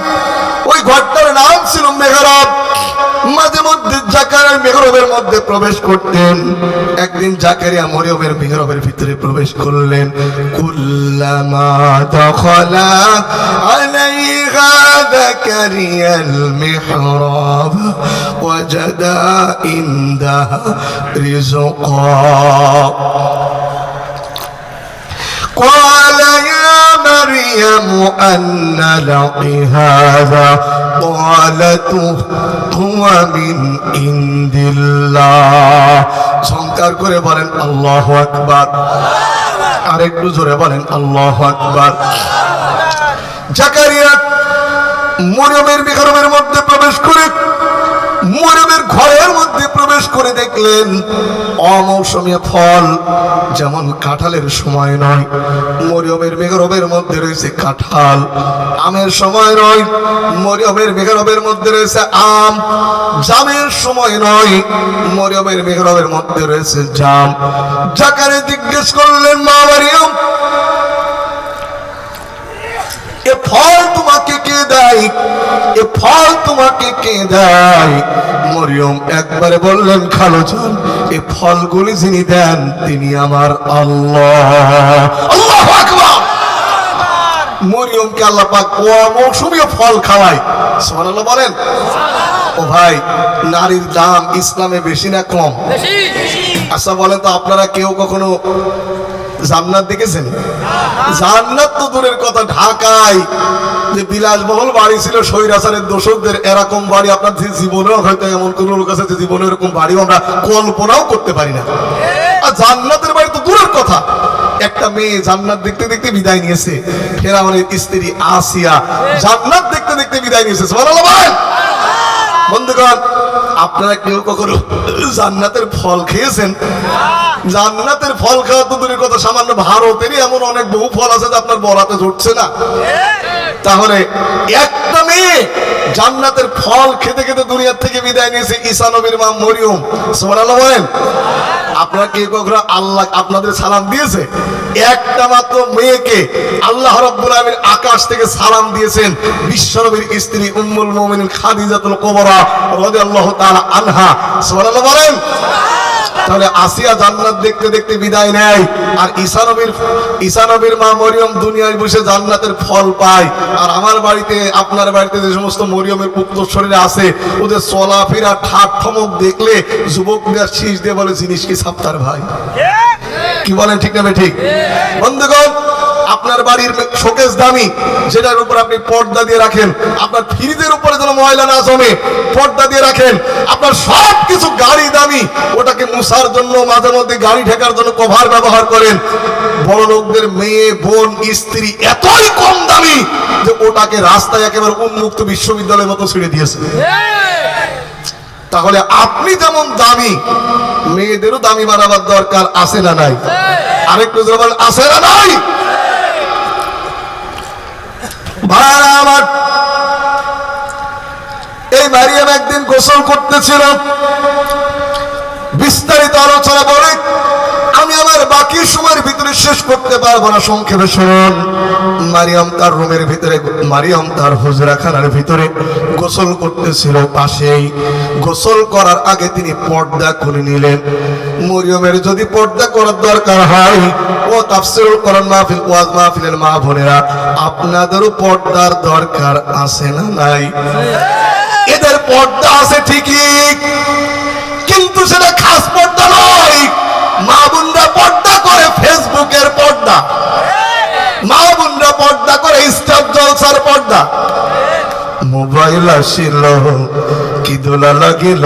ওই ঘরটার নাম ছিল মেহরাব। মাঝে মধ্যে জাকারিয়া মেহরাবের মধ্যে প্রবেশ করতেন। একদিন জাকারিয়া মরিয়মের মেহরাবের ভিতরে প্রবেশ করলেন। কুল্লামা দাখালা আলাইহা زكريا المحراب وجد عندها رزقا قال يا مريم أن لك هذا قالت هو من عند الله সংকার করে বলেন আল্লাহু আকবার আরেকটু জোরে বলেন আল্লাহু আকবার জাকারিয়া মরিয়মের মিহরাবের মধ্যে প্রবেশ করে মরিয়মের ঘরের মধ্যে প্রবেশ করে দেখলেন অমৌসুমী ফল যেমন কাঁঠালের সময় নয় মরিয়মের মিহরাবের মধ্যে রয়েছে কাঁঠাল আমের সময় নয় মরিয়মের মিহরাবের মধ্যে রয়েছে আম জামের সময় নয় মরিয়মের মিহরাবের মধ্যে রয়েছে জাম জাকারিয়া জিজ্ঞেস করলেন মা মরিয়ম এ ফল তোমাকে কে দেয় এ ফল তোমাকে কে দেয় মরিয়ম একবারে বললেন খালোজান এই ফলগুলি যিনি দেন তিনি আমার আল্লাহ আল্লাহু আকবার মরিয়মকে আল্লাহ পাক মৌসুমী ফল খাওয়ায় সুবহানাল্লাহ বলেন ও ভাই নারীর দাম ইসলামে বেশি না কম বেশি আচ্ছা বলেন তো আপনারা কেউ কখনো জান্নাত দেখেছেন জান্নাত তো দূরের কথা ঢাকায় যে বিলাসবহুল বাড়ি ছিল স্বৈরাচারের দোষকদের এরকম বাড়ি আপনার জীবনেও হয়তো এমন কোন লোক আছে যে জীবনে এরকম বাড়ি আমরা কল্পনাও করতে পারি না আর জান্নাতের বাড়ি তো দূরের কথা একটা মেয়ে জান্নাত দেখতে দেখতে বিদায় নিয়েছে ফেরাউনের স্ত্রী আসিয়া জান্নাত দেখতে দেখতে বিদায় নিয়েছে সুবহানাল্লাহ বলেন বন্ধুগণ আপনারা কেউ কখনো জান্নাতের ফল খেয়েছেন জান্নাতের ফল খাওয়া তো দূরের কথা সামান্য ভারতেরই এমন অনেক বহু ফল আছে যে আপনার বলাতে জুটছে না তাহলে একটা মেয়ে জান্নাতের ফল খেতে খেতে দুনিয়া থেকে বিদায় নিয়েছে ঈসা নবীর মা মরিয়ম সুবহানাল্লাহ বলেন আপনারা কি কখনো আল্লাহ আপনাদের সালাম দিয়েছে একটা মাত্র মেয়েকে আল্লাহ রাব্বুল আলামিন আকাশ থেকে সালাম দিয়েছেন বিশ্বনবীর স্ত্রী উম্মুল মুমিনিন খাদিজাতুল কুবরা রাদিয়াল্লাহু তাআলা আনহা সুবহানাল্লাহ বলেন তাহলে আসিয়া জান্নাত দেখতে দেখতে বিদায় নেয় আর ঈসা নবীর মা মরিয়ম দুনিয়ায় বসে জান্নাতের ফল পায় আর আমার বাড়িতে আপনার বাড়িতে যে সমস্ত মরিয়মের পুত্র শরীরে আছে ওদের চলাফেরা ঠাট ঠমক দেখলে যুবকদের শীষ দিয়ে বলে জিনিস কি সাপ্তার ভাই কি বলেন ঠিক না ঠিক বন্ধুগণ আপনার বাড়ির শোকেস দামি যেটার উপর আপনি পর্দা দিয়ে রাখেন আপনার ফ্রিজের উপরে যেন ময়লা না জমে পর্দা দিয়ে রাখেন আপনার সব কিছু গাড়ি দামি ওটাকে মুছার জন্য মাঝে মধ্যে গাড়ি ঢাকার জন্য কভার ব্যবহার করেন বড় লোকদের মেয়ে বোন স্ত্রী এতই কম দামি যে ওটাকে রাস্তায় একেবারে উন্মুক্ত বিশ্ববিদ্যালয়ের মতো ছেড়ে দিয়েছে তাহলে আপনি যেমন দামি মেয়েদেরও দামি বানাবার দরকার আছে না নাই আরেকটু জবান আছে না নাই ভাইরা আমার এই মারিয়াম একদিন গোসল করতেছিল বিস্তারিত আলোচনা বলে আমি আমার বাকি সময়ের ভিতরে শেষ করতে পারবো না সংক্ষেপে শুনুন মারিয়াম তার রুমের ভিতরে মারিয়াম তার হুজরাখানার ভিতরে গোসল করতেছিল পাশেই গোসল করার আগে তিনি পর্দা করে নিলেন মরিয়মের যদি পর্দা করার দরকার হয় ও তাফসীরুল কোরআন মাহফিল ওয়াজ মাহফিলের মা বোনেরা আপনাদেরও পর্দার দরকার আছে না নাই এদের পর্দা আছে ঠিকই কিন্তু সেটা খাস পর্দা নয় মা বোনরা পর্দা করে ফেসবুকের পর্দা মা বোনরা পর্দা করে স্টার জলসার পর্দা মোবাইল আসিল কি দোলা লাগিল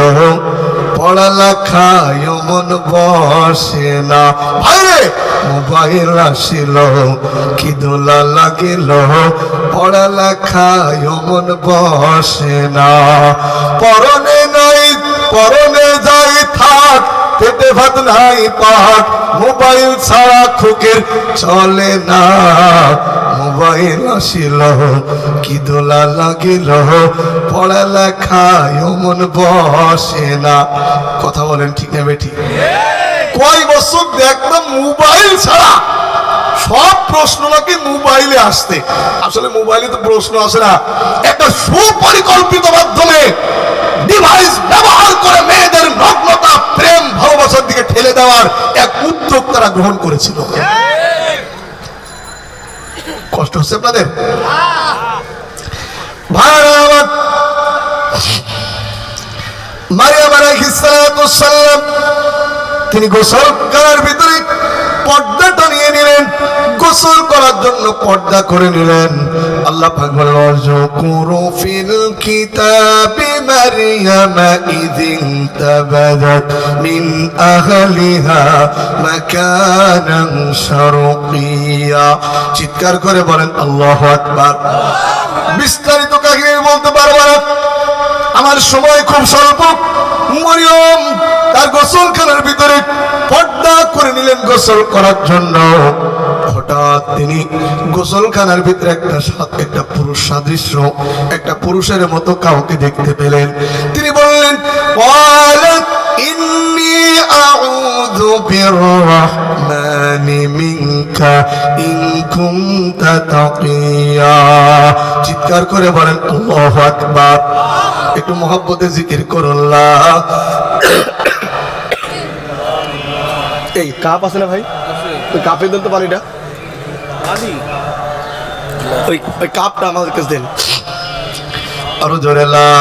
পড়ালেখায় মন বসে না ভাইরে মোবাইল আসিল কি দোলা লাগিল পড়ালেখায় মন বসে না পরনে নাই পরনে যাই থাক পেটে ভাত নাই পাক মোবাইল ছাড়া খুকের চলে না মোবাইল আসিল কি দোলা লাগিল পড়ালেখায় মন বসে না কথা বলেন ঠিক না বেঠি কয় বছর দেখলাম মোবাইল ছাড়া সব প্রশ্ন নাকি মোবাইলে আসতে আসলে মোবাইলে তো প্রশ্ন আসে না একটা সুপরিকল্পিত মাধ্যমে ডিভাইস ব্যবহার করে মেয়েদের নগ্নতা প্রেম ভালোবাসার দিকে ঠেলে দেওয়ার এক উদ্যোগ তারা গ্রহণ করেছিল কষ্ট হচ্ছে আপনাদের ভাই আলাইহিস সালাতু ওয়াসসালাম তিনি গোসল করার ভিতরে পর্দাটা নিয়ে নিলেন, গোসল করার জন্য পর্দা করে নিলেন। আল্লাহ পাক বলেন ওয়াজকুরু ফিল কিতাবি মারইয়াম ইযিন তাবাদাত মিন আহলিহা মাকানান শারকিয়া। চিৎকার করে বলেন আল্লাহু আকবার। বিস্তারিত কাহিনী বলতে পারবো না, আমার সময় খুব স্বল্প। মরিয়ম তার গোসলখানার ভিতরে পর্দা করে নিলেন গোসল করার জন্য। হঠাৎ তিনি গোসলখানার ভিতরে একটা পুরুষ সাদৃশ্য, একটা পুরুষের মতো কাউকে দেখতে পেলেন। তিনি বললেন ক্বালাত ইন্নী আউযু বিররহমানি মিনকা ইন কুনতা তাকিয়া। চিৎকার করে বলেন আল্লাহু আকবার। একটু মহব্বতে জিকির করুল্লাহ। এই কাপ আছে না ভাই? ওই কাপে দেন তো পানিটা, ওই কাপটা আমাদের কাছে দেন। আরো জোরে লা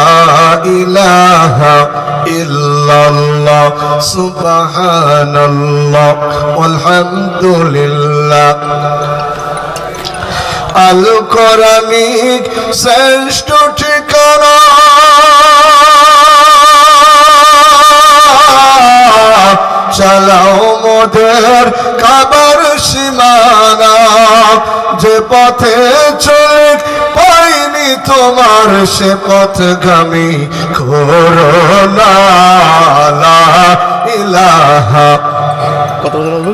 ইলাহা ইল্লাল্লাহ সুবহানাল্লাহ ওয়ালহামদুলিল্লাহ। আল কোরআনিক শ্রেষ্ঠ ঠিকানা, চালাও মোদের কাবার সীমানা। যে পথে চলে পাইনি তোমার সে পথগামী করোনা। লা ইলাহা কত বলবো?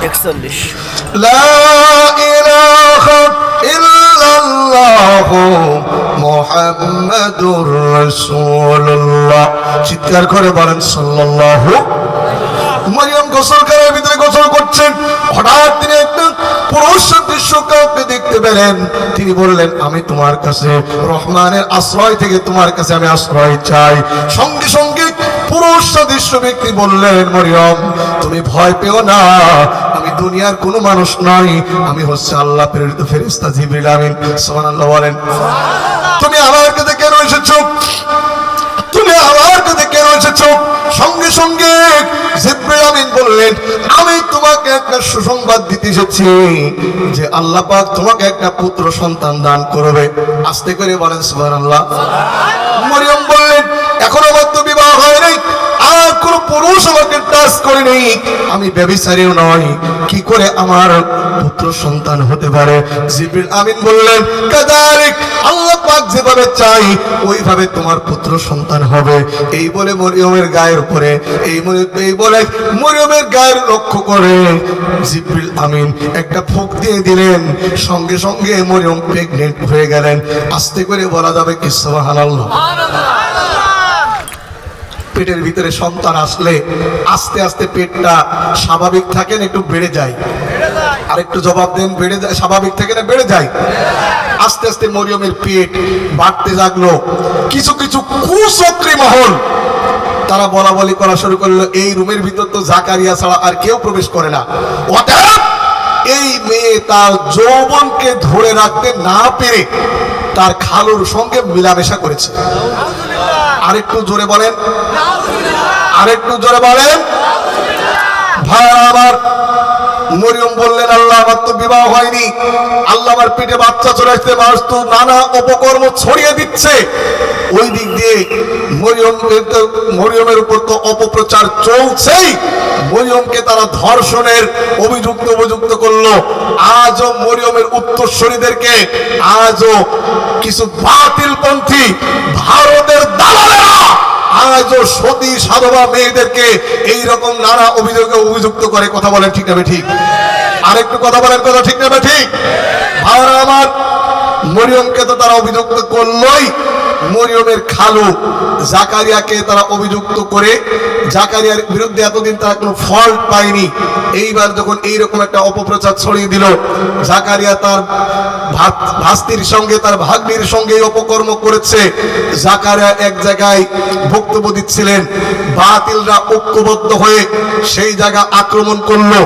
41।
লা ইলাহা ইল্লাল্লাহু মুহাম্মাদুর রাসূলুল্লাহ। চিৎকার করে বলেন সাল্লাল্লাহু। মরিয়ম গোসলখানার ভিতরে গোসল করছেন, হঠাৎ তিনি একটা পুরুষ সাদৃশ্য কাউকে দেখতে পেলেন। তিনি বললেন আমি তোমার কাছে রহমানের আশ্রয় থেকে তোমার কাছে আমি আশ্রয় চাই। সঙ্গে সঙ্গে পুরুষ সাদৃশ্য ব্যক্তি বললেন মরিয়ম তুমি ভয় পেও না, আমি দুনিয়ার কোনো মানুষ নই, আমি হচ্ছে আল্লাহ প্রেরিত ফেরেশতা জিবরিল আমিন। সুবহানাল্লাহ বলেন। তুমি আমার কাছে কেন এসেছো? তুমি আমার কাছে কেন এসেছো? সঙ্গে সঙ্গে জিবরিল আমিন বললেন আমি তোমাকে একটা সুসংবাদ দিতে এসেছি যে আল্লাহ পাক তোমাকে একটা পুত্র সন্তান দান করবে। আস্তে করে বলেন সুবহানাল্লাহ। মরিয়ম বললেন এখনো আমার তো বিবাহ হয় নাই, আর কোন পুরুষ আমাকে টাচ করে নেই, আমি ব্যভিচারীও নয়, কি করে আমার পুত্র সন্তান হতে পারে? জিবরিল আমিন বললেন কাযালিক, আল্লাহ পাক যেভাবে চাই ওইভাবে তোমার পুত্র সন্তান হবে। এই বলে মরিয়মের গায়ের উপরে এই বলে মরিয়মের গায়ের লক্ষ্য করে জিবরিল আমিন একটা ফুঁক দিয়ে দিলেন। সঙ্গে সঙ্গে মরিয়ম প্রেগনেন্ট হয়ে গেলেন। আস্তে করে বলা যাবে কি সুবহানাল্লাহ। পেটের ভিতরে সন্তান আসলে আস্তে আস্তে পেটটা স্বাভাবিক থাকে না একটু বেড়ে যায়? আর একটু জবাব দেন, বেড়ে যায়? স্বাভাবিক থেকে না বেড়ে যায়? আস্তে আস্তে মরিয়মের পেট বাড়তে লাগলো। কিছু কিছু কুচক্রী মহল তারা বলা বলি করা শুরু করলো এই রুমের ভিতর তো জাকারিয়া ছাড়া আর কেউ প্রবেশ করে না, অতএব এই মেয়ে তার যৌবনকে ধরে রাখতে না পেরে তার খালুর সঙ্গে মিলামেশা করেছে। আরেকটু জোরে বলেন, আরেকটু জোরে বলেন। ভাই আমার, মরিয়ম বললেন আল্লাহ আমার তো বিবাহ হয়নি, আল্লাহ আমার পেটে বাচ্চা চলে আসতে মানুষ তো নানা অপকর্ম ছড়িয়ে দিচ্ছে। ওই দিক দিয়ে মরিয়মের উপর তো অপপ্রচার চলছেই। মরিয়মকে তারা ধর্ষণের অভিযুক্ত করলো। আজও মরিয়মের উত্তরসূরিদেরকে আজও কিছু বাতিলপন্থী ভারতের দালালেরা আজও সতী সাধবা মেয়েদেরকে এইরকম নানা অভিযোগে অভিযুক্ত করে। কথা বলেন ঠিক না ঠিক? আরেকটু কথা বলেন, কথা ঠিক না ঠিক? ভাইরা আমার, মরিয়মকে তো তারা অভিযুক্ত করলোই। মরিয়মের খালু জাকারিয়াকে তারা অভিযুক্ত করে জাকারিয়ার বিরুদ্ধে এতদিন তারা কোনো ফল্ট পায়নি। এইবার যখন এইরকম একটা অপপ্রচার ছড়িয়ে দিল, জাকারিয়া তার ভাস্তির সঙ্গে তার ভাগ্নির সঙ্গে অপকর্ম করেছে। জাকারিয়া এক জায়গায় বক্তব্য দিচ্ছিলেন, বাতিলরা ঐক্যবদ্ধ হয়ে সেই জায়গা আক্রমণ করলো।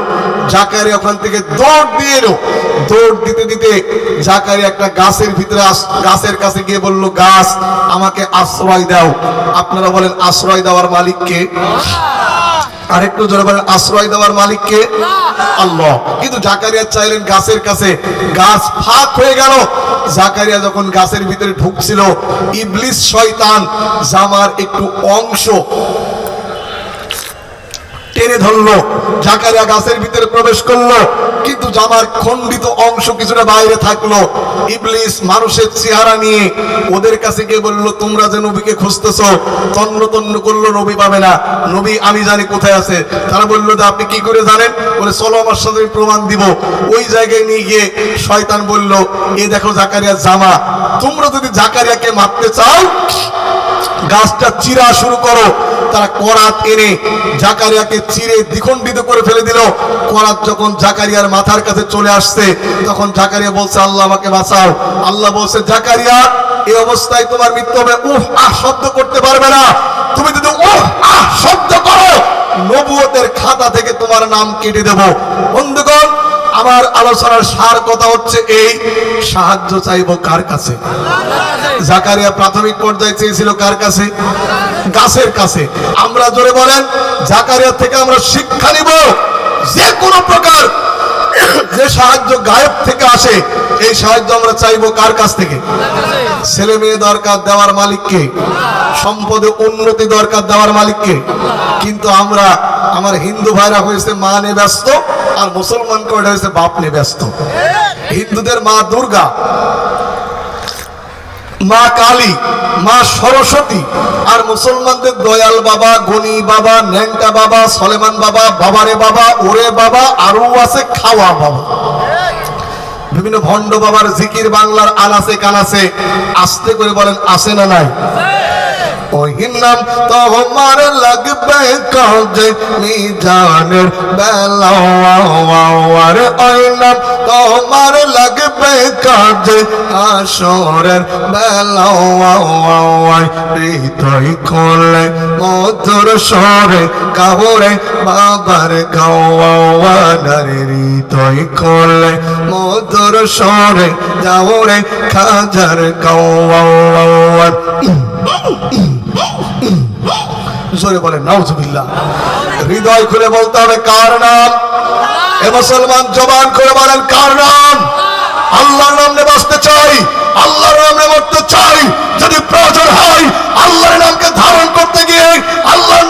জাকারিয়া ওখান থেকে দৌড় দিয়ে এলো। দৌড় দিতে দিতে জাকারিয়া একটা গাছের ভিতরে গাছের কাছে গিয়ে বলল, গাছ আমাকে আশ্রয় দাও। আপনারা বলেন আশ্রয় দেওয়ার মালিককে? আরেকটু জোরে বলেন আশ্রয় দেওয়ার মালিককে? আল্লাহ। কিন্তু জাকারিয়া চাইলেন গাছের কাছে, গাছ ফাঁক হয়ে গেল। জাকারিয়া যখন গাছের ভিতরে ঢুকছিল, ইবলিস শয়তান জামার একটু অংশ টেনে ধরলো। জাকারিয়া গাছের ভিতরে প্রবেশ করলো, কিন্তু জামার খণ্ডিত অংশ কিছুটা বাইরে থাকলো। ইবলিস মানুষের চেহারা নিয়ে ওদের কাছে গিয়ে বলল, তোমরা যে নবীকে খুঁজতেছ, তন্ন তন্ন করলো, নবী পাবে না। নবী আমি জানি কোথায় আছে। তারা বললো যে আপনি কি করে জানেন? বলে চলো আমার সাথে আমি প্রমাণ দিব। ওই জায়গায় নিয়ে গিয়ে শয়তান বলল, এই দেখো জাকারিয়ার জামা, তোমরা যদি জাকারিয়াকে মারতে চাও গাছটা চিরা শুরু করো। তারা করাত এনে জাকারিয়াকে চিরে দ্বিখণ্ডিত করে ফেলে দিল। করাত যখন জাকারিয়ার মাথার কাছে চলে আসছে, তখন জাকারিয়া বলছে, আল্লাহ আমাকে বাঁচাও। আল্লাহ বলছে, জাকারিয়া এই অবস্থায় তোমার মৃত্যু হবে। উহ আহ শব্দ করতে পারবে না। তুমি যদি উহ আহ শব্দ করো, নবুয়তের খাতা থেকে তোমার নাম কেটে দেব। বন্ধুগণ, আমার আলোচনার সার কথা হচ্ছে এই, সাহায্য চাইবো কার কাছে? জাকারিয়া প্রাথমিক পর্যায়ে চেয়েছিল কার কাছে? গাছের কাছে। আমরা জোরে বলেন, জাকারিয়া থেকে আমরা শিক্ষা নিব, যে কোনো প্রকার যে সাহায্য গায়েব থেকে আসে, এই সাহায্য আমরা চাইবো কার কাছ থেকে? ছেলে মেয়ে দরকার দেওয়ার মালিককে, সম্পদে উন্নতি দরকার দেওয়ার মালিককে। কিন্তু আমরা, আমার হিন্দু ভাইরা হয়েছে মা নিয়ে ব্যস্ত, আর মুসলমান কয়টা হয়েছে বাপ নিয়ে ব্যস্ত। হিন্দুদের মা দুর্গা, মা কালী, মা সরস্বতী, আর মুসলমানদের দয়াল বাবা, গনি বাবা, ন্যাংটা বাবা, সলেমান বাবা, বাবারে বাবা, ওরে বাবা, আরো আছে খাওয়া বাবা। বিভিন্ন ভণ্ড বাবার জিকির বাংলার আনাসে কানাসে। আস্তে করে বলেন আসে না নাই? ওই নাম তোমার লাগবে কাজে মিজানের বেলাওয়ার, ওই নাম তোমার লাগবে কাজে আসরের বেলাওয়ার। হৃদয় খোলে মধুর স্বরে কাহরে বাবার গাওয়ার, হৃদয় খোলে মধুর স্বরে যাওরে খাজার গাওয়ার। জোরে বলেন নাউজুবিল্লাহ। হৃদয় খুলে বলতে হবে কার নাম? এ মুসলমান জবান খুলে বলেন কার নাম? আল্লাহর নাম নিয়ে বাঁচতে চাই, আল্লাহর নাম নিয়ে মরতে চাই। যদি প্রয়োজন হয় আল্লাহর নামকে ধারণ করতে গিয়ে, আল্লাহর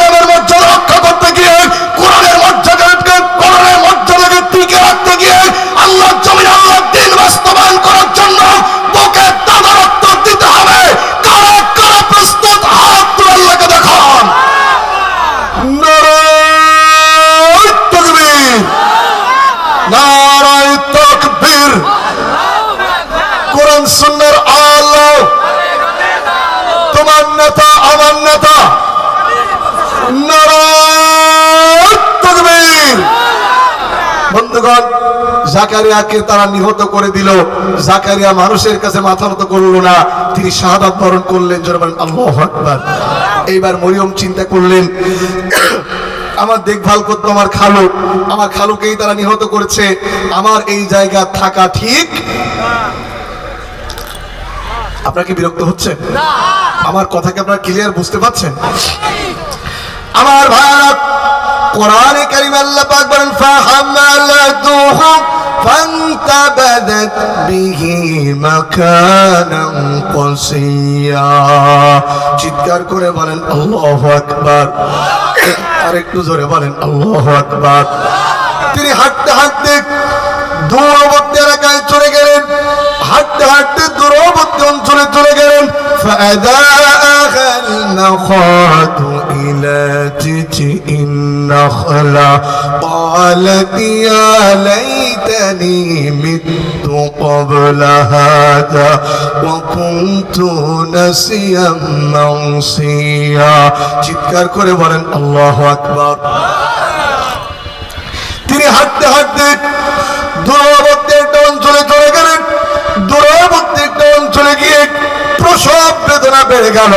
নামের মর্যাদা রক্ষা করতে গিয়ে, কোরআনের মর্যাদাকে টিকে রাখতে গিয়ে, আল্লাহর জমিনে আল্লাহর দ্বীন বাস্তবায়ন করার জন্য বুকে তাজা রক্ত দিতে হবে। কারা কারা প্রস্তুত? হাত তুলে আল্লাহকে দেখান। নারায়ে তাকবীর, নারায়ে তাকবীর। কোরআন সুন্নাহর আলো, তোমার নেতা আমার নেতা। নারায়ে তাকবীর। বন্ধুগণ, জাকারিয়াকে তারা নিহত করে দিল। জাকারিয়া মানুষের কাছে মাথা নত করলো না, তিনি শাহাদাত বরণ করলেন। জোরে বলেন আল্লাহু আকবার। এইবার মরিয়ম চিন্তা করলেন, আমার দেখভাল করতো আমার খালু, আমার খালুকেই তারা নিহত করেছে, আমার এই জায়গা থাকা ঠিক। আপনার কি বিরক্ত হচ্ছে? আমার কথাকে আপনারা ক্লিয়ার বুঝতে পারছেন? আমার ভাইরা, কোরআনে কারীম আল্লাহ পাক বলেন ফাহামালাতুহু ফান্তাবাদাত বিহি মাকানান কাসিয়া। চিৎকার করে বলেন আল্লাহু আকবার। আরেকটু জোরে বলেন আল্লাহু আকবার। তিনি হাঁটতে হাঁটতে দূরবর্তী এলাকায় চলে গেলেন, হাঁটতে হাঁটতে দূরবর্তী অঞ্চলে চলে গেলেন। فأذاها المخاض إلى جذع النخلة قالت يا ليتني مت قبل هذا وكنت نسيا منسيا। চিৎকার করে বলেন আল্লাহু আকবার। তিনি হাঁটতে হাঁটতে দূরবর্তী একটা অঞ্চলে চলে গেলেন। দূরবর্তী একটা অঞ্চলে গিয়ে প্রসব বেদনা বেড়ে গেল।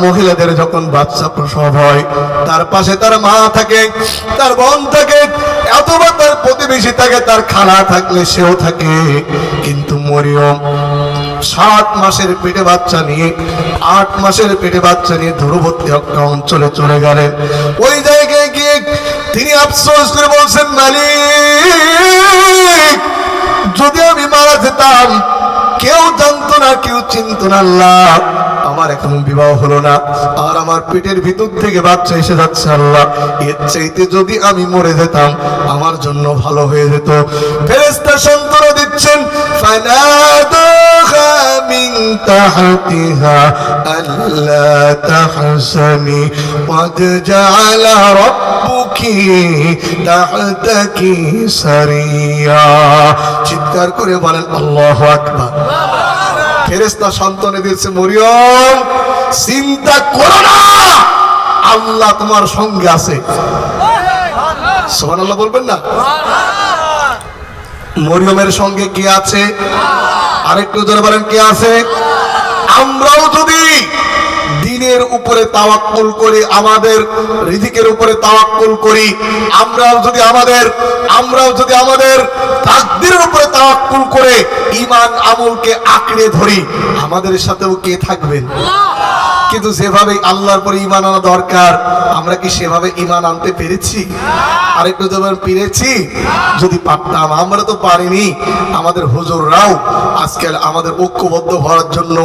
মহিলাদের যখন বাচ্চা প্রসব হয়, তার পাশে তার মা থাকে, তার বোন থাকে, অথবা তার প্রতিবেশী থাকে, তার খালা থাকলে সেও থাকে। কিন্তু মরিয়ম 7 মাসের পেটে বাচ্চা নিয়ে 8 মাসের পেটে বাচ্চা নিয়ে দূরবর্তী একটা অঞ্চলে চলে গেলেন। ওই জায়গায় গিয়ে তিনি আফসোস করে বলছেন, মালিক, যদি আমি মারা যেতাম, কেউ জানতো না, কেউ চিনতো না, আল্লাহ আমার এখন বিবাহ হলো না, আর আমার পেটের ভিতর থেকে বাচ্চা এসে যাচ্ছে, আল্লাহ এর চাইতে যদি আমি মরে যেতাম আমার জন্য ভালো হয়ে যেত। ফেরেশতা সান্ত্বনা দিচ্ছেন, ফানাদাহা মিন তাহতিহা আল্লা তাহজানি ওয়াদ জাআলা রাব্বুকি তাহতাকি সারিয়া। চিৎকার করে বলেন আল্লাহু আকবার। ফেরেশতা সান্ত্বনা দিয়েছে, মরিয়ম চিন্তা করো না, আল্লাহ তোমার সঙ্গে আছে। সুবহানাল্লাহ বলবেন না? মরিয়মের সঙ্গে কে আছে? আরেকটু জোরে বলেন, কে আছে? আমরাও যদি দিনের উপরে তাওয়াক্কুল করি, আমাদের রিজিকের উপরে তাওয়াক্কুল করি, আমরাও যদি আমাদের তাকদীরের উপরে তাওয়াক্কুল করে ঈমান আমলকে আঁকড়ে ধরি, আমাদের সাথেও কে থাকবেন? কিন্তু যেভাবে আল্লাহর পরে ঈমান আনা দরকার, আমরা কি সেভাবে ঈমান আনতে পেরেছি? আরেকটু যেমন পেরেছি, যদি পারতাম, আমরা তো পারিনি। আমাদের হুজুররাও আজকাল আমাদের ঐক্যবদ্ধ হওয়ার জন্য,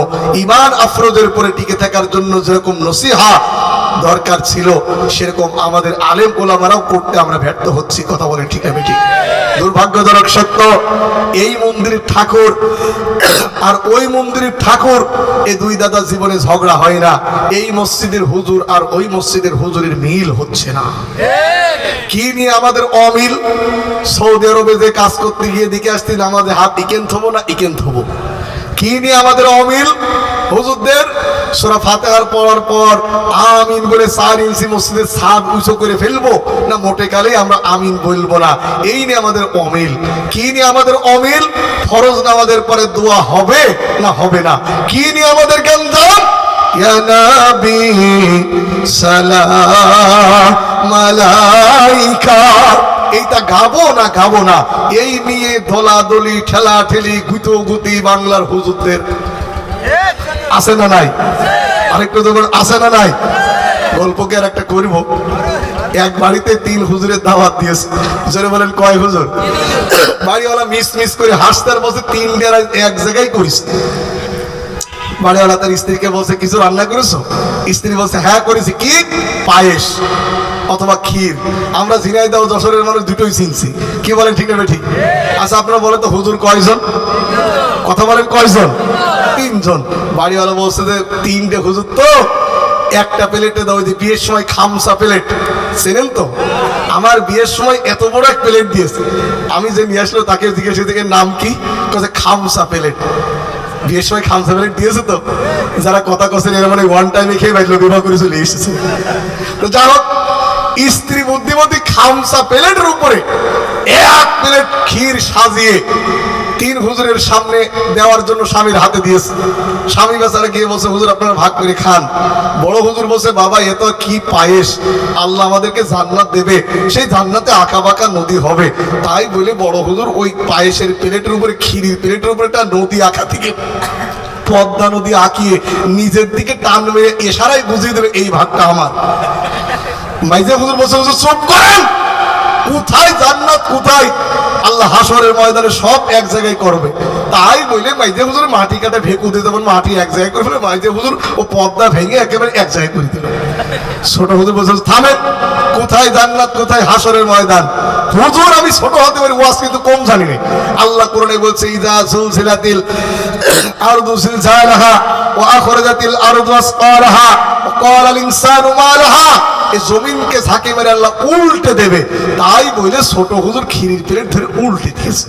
ঈমান আফরোজের উপরে টিকে থাকার জন্য যেরকম নসিহত দরকার ছিল, সেরকম আমাদের আলেম ওলামারাও করতে আমরা ব্যর্থ হচ্ছি। কথা বলেন ঠিক আছে? ঠিক। দুর্ভাগ্যজনক সত্য, এই মন্দিরের ঠাকুর আর ওই মন্দিরের ঠাকুর, এই দুই দাদা জীবনে ঝগড়া হয় না। এই মসজিদের হুজুর আর ওই মসজিদের হুজুরের মিল হচ্ছে না। কি নিয়ে আমাদের অমিল? সৌদি আরবে যে কাজ করতে গিয়ে দিকে আসতে আমাদের হাত ইকেন থবো না ইকেন থবো। কি নিয়ে আমাদের অমিল? হুজুরদের সূরা ফাতিহার পড়ার পর আমিন বলে 4 ইঞ্চি মসজিদের ছাদ উঁচু করে ফেলবো না মোটে কালে আমরা আমিন বলবো না, এই নিয়ে আমাদের অমিল। কি নিয়ে আমাদের অমিল? ফরজ নামাজের পরে দোয়া হবে না হবে না। কি নিয়ে আমাদের গঞ্জাম? ইয়া নবী সালাম আলাইকা, এইটা গাবো না, এই নিয়ে দোলাদলি ঠেলা ঠেলি গুতি বাংলার হুজুরদের আছে না নাই? আরেকটু যখন আছে না নাই? গল্পকে আর একটা করব। এক বাড়িতে 3 হুজুরের দাওয়াত দিয়েছে। হুজুরে বলেন, কয় হুজুর? বাড়িওয়ালা মিস করে হাসতে বসে 3 ডেরা এক জায়গায় করিস। বাড়িওয়ালা তার স্ত্রীকে বলছে, কিছু রান্না করেছো? স্ত্রী বলছে, হ্যাঁ করেছি। কি? পায়েস অথবা ক্ষীর। আমরা ঝিনাইদহ যশোরের মানুষ দুটোই চিনছি। কি বলেন ঠিক না ঠিক? আচ্ছা আপনারা বলেন তো, হুজুর কয়জন? কথা বলেন, কয়জন? 3 জন। বাড়িওয়ালা বলছে যে 3টে হুজুর তো একটা প্লেটে দাও। যে বিয়ের সময় খামসা প্লেট চেনেন তো? আমার বিয়ের সময় এত বড় এক প্লেট দিয়েছে। আমি যে নিয়ে আসলো তাকে জিজ্ঞেস থেকে নাম কি? কাছে খামসা প্লেট। বিয়ের সময় খামসা প্লেট দিয়েছে তো? যারা কথা কছেন এরা মানে ওয়ান টাইমে খেয়ে বাইলো, বিবাহ করে চলে এসেছে। তো যাই হোক, স্ত্রী বুদ্ধিমতী খামসা প্লেটের উপরে 1 প্লেট ক্ষীর সাজিয়ে 3 হুজুরের সামনে দেওয়ার জন্য স্বামীর হাতে দিয়েছে। স্বামী বেচারা গিয়ে বলছে, হুজুর আপনারা ভাগ করে খান। বড় হুজুর বলছে, বাবা এ তো কি পায়েস, আল্লাহ আমাদেরকে জান্নাত দেবে, সেই জান্নাতে আঁকা বাঁকা নদী হবে। তাই বলে বড় হুজুর ওই পায়েসের প্লেটের উপরে, ক্ষীরের প্লেটের উপরে একটা নদী আঁকা থেকে পদ্মা নদী আঁকিয়ে নিজের দিকে টান মেরে এশারায় বুঝিয়ে দেবে এই ভাগটা আমার। মাইজে হুজুর বলছে, হুজুর চুপ করেন, কোথায় জান্নাত কোথায়? আল্লাহ হাসরের ময়দানে সব এক জায়গায় করবে। তাই বলে মাইজে হুজুর মাটি কাটে ভেকু দিয়ে দেবেন, মাটি এক জায়গায় করে ফেলে। মাইজে হুজুর ও পদ্মা ভেঙে একেবারে এক জায়গায় করে দিল। ছোট হুজুর বলছে, থামেন, কোথায় জান্নাত কোথায় হাসরের ময়দান? হুজুর আমি ছোট হতে পারি, ওয়াজ কিন্তু কম জানি না। আল্লাহ কোরআনে বলছে, ইজা সুলসিলাতিল আরদু জিলজালাহা ওয়া আখরাজাতিল আরদু আসকালাহা ওয়া ক্বালাল ইনসানু মা লাহা। এই জমিনকে ঝাঁকে মেরে আল্লাহ উল্টে দেবে। তাই বলে ছোট হুজুর ক্ষীরের প্লেট ধরে উল্টে দিয়েছে।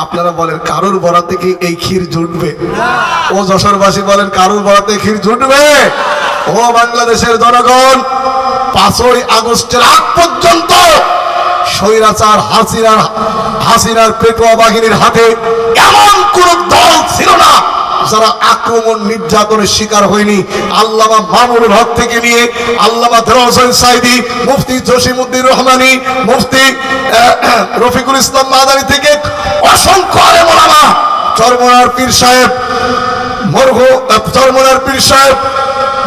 আপনারা বলেন, কারোর বরাতে কি এই ক্ষীর জুটবে? ও যশোরবাসী বলেন, কারোর বরাতে ক্ষীর জুটবে? ও বাংলাদেশের জনগণ, 5ই আগস্টের আগ পর্যন্ত স্বৈরাচার হাসিনার পেটোয়া বাহিনীর হাতে এমন কোন দল ছিল না ছাড়া আক্রমণ নির্যাতনের শিকার হয়নি। আল্লামা মামুনুল হক থেকে নিয়ে আল্লামা দেলোয়ার হোসেন সাইদি, মুফতি জসিমউদ্দিন রহমানী, মুফতি রফিকুল ইসলাম মাদানী থেকে অসংখ্য আলেম ওলামা, চরমনার পীর সাহেব চরমনার পীর সাহেব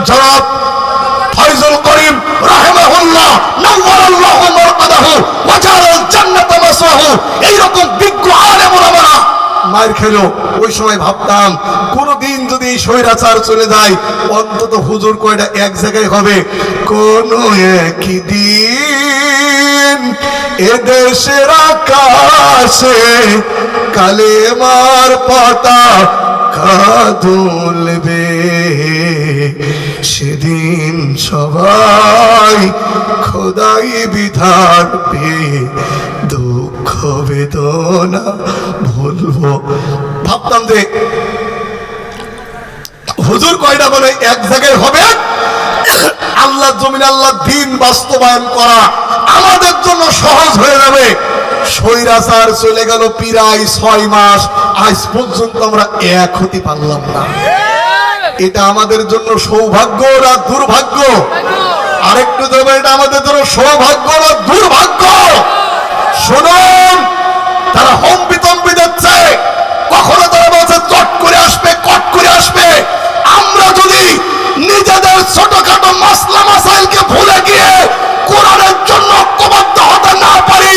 জনাব ফয়জুল করিম রাহিমাহুল্লাহ নাওয়ারাল্লাহু মারকাদাহু ওয়া জাআলাল জান্নাতা মাসওয়াহু, এইরকম বিজ্ঞ আলেম ওলামারা মায়ের খেলো। ওই সময় ভাবতাম কোনদিন যদি এই স্বৈরাচার চলে যায় অন্তত হুজুর কয়টা এক জায়গায় হবে। কোন একই দিন এদেশের আকাশে কালেমার পতাকা দুলবে, সেদিন সবাই খোদাই বিধান পেয়ে দুঃখ বেদনা ভুলবো। ভাবতাম যে হুজুর কয়টা বলে এক জায়গায় হবে, আল্লাহ জমিন আল্লাহ দিন বাস্তবায়ন করা আমাদের জন্য সহজ হয়ে যাবে। স্বৈরাচার চলে গেল প্রায় 6 মাস, আজ পর্যন্ত আমরা এক হতে পারলাম না। এটা আমাদের জন্য সৌভাগ্য না দুর্ভাগ্য? আরেকটু দেবে, এটা আমাদের জন্য সৌভাগ্য না দুর্ভাগ্য? শুনুন, তারা হম্বিতম্বি দিচ্ছে, কখনো তারা বলছে চট করে আসবে, কট করে আসবে। আমরা যদি নিজেদের ছোটখাটো মাসলা মাসাইলকে ভুলে গিয়ে কোরআনের জন্য ঐক্যবদ্ধ হতে না পারি,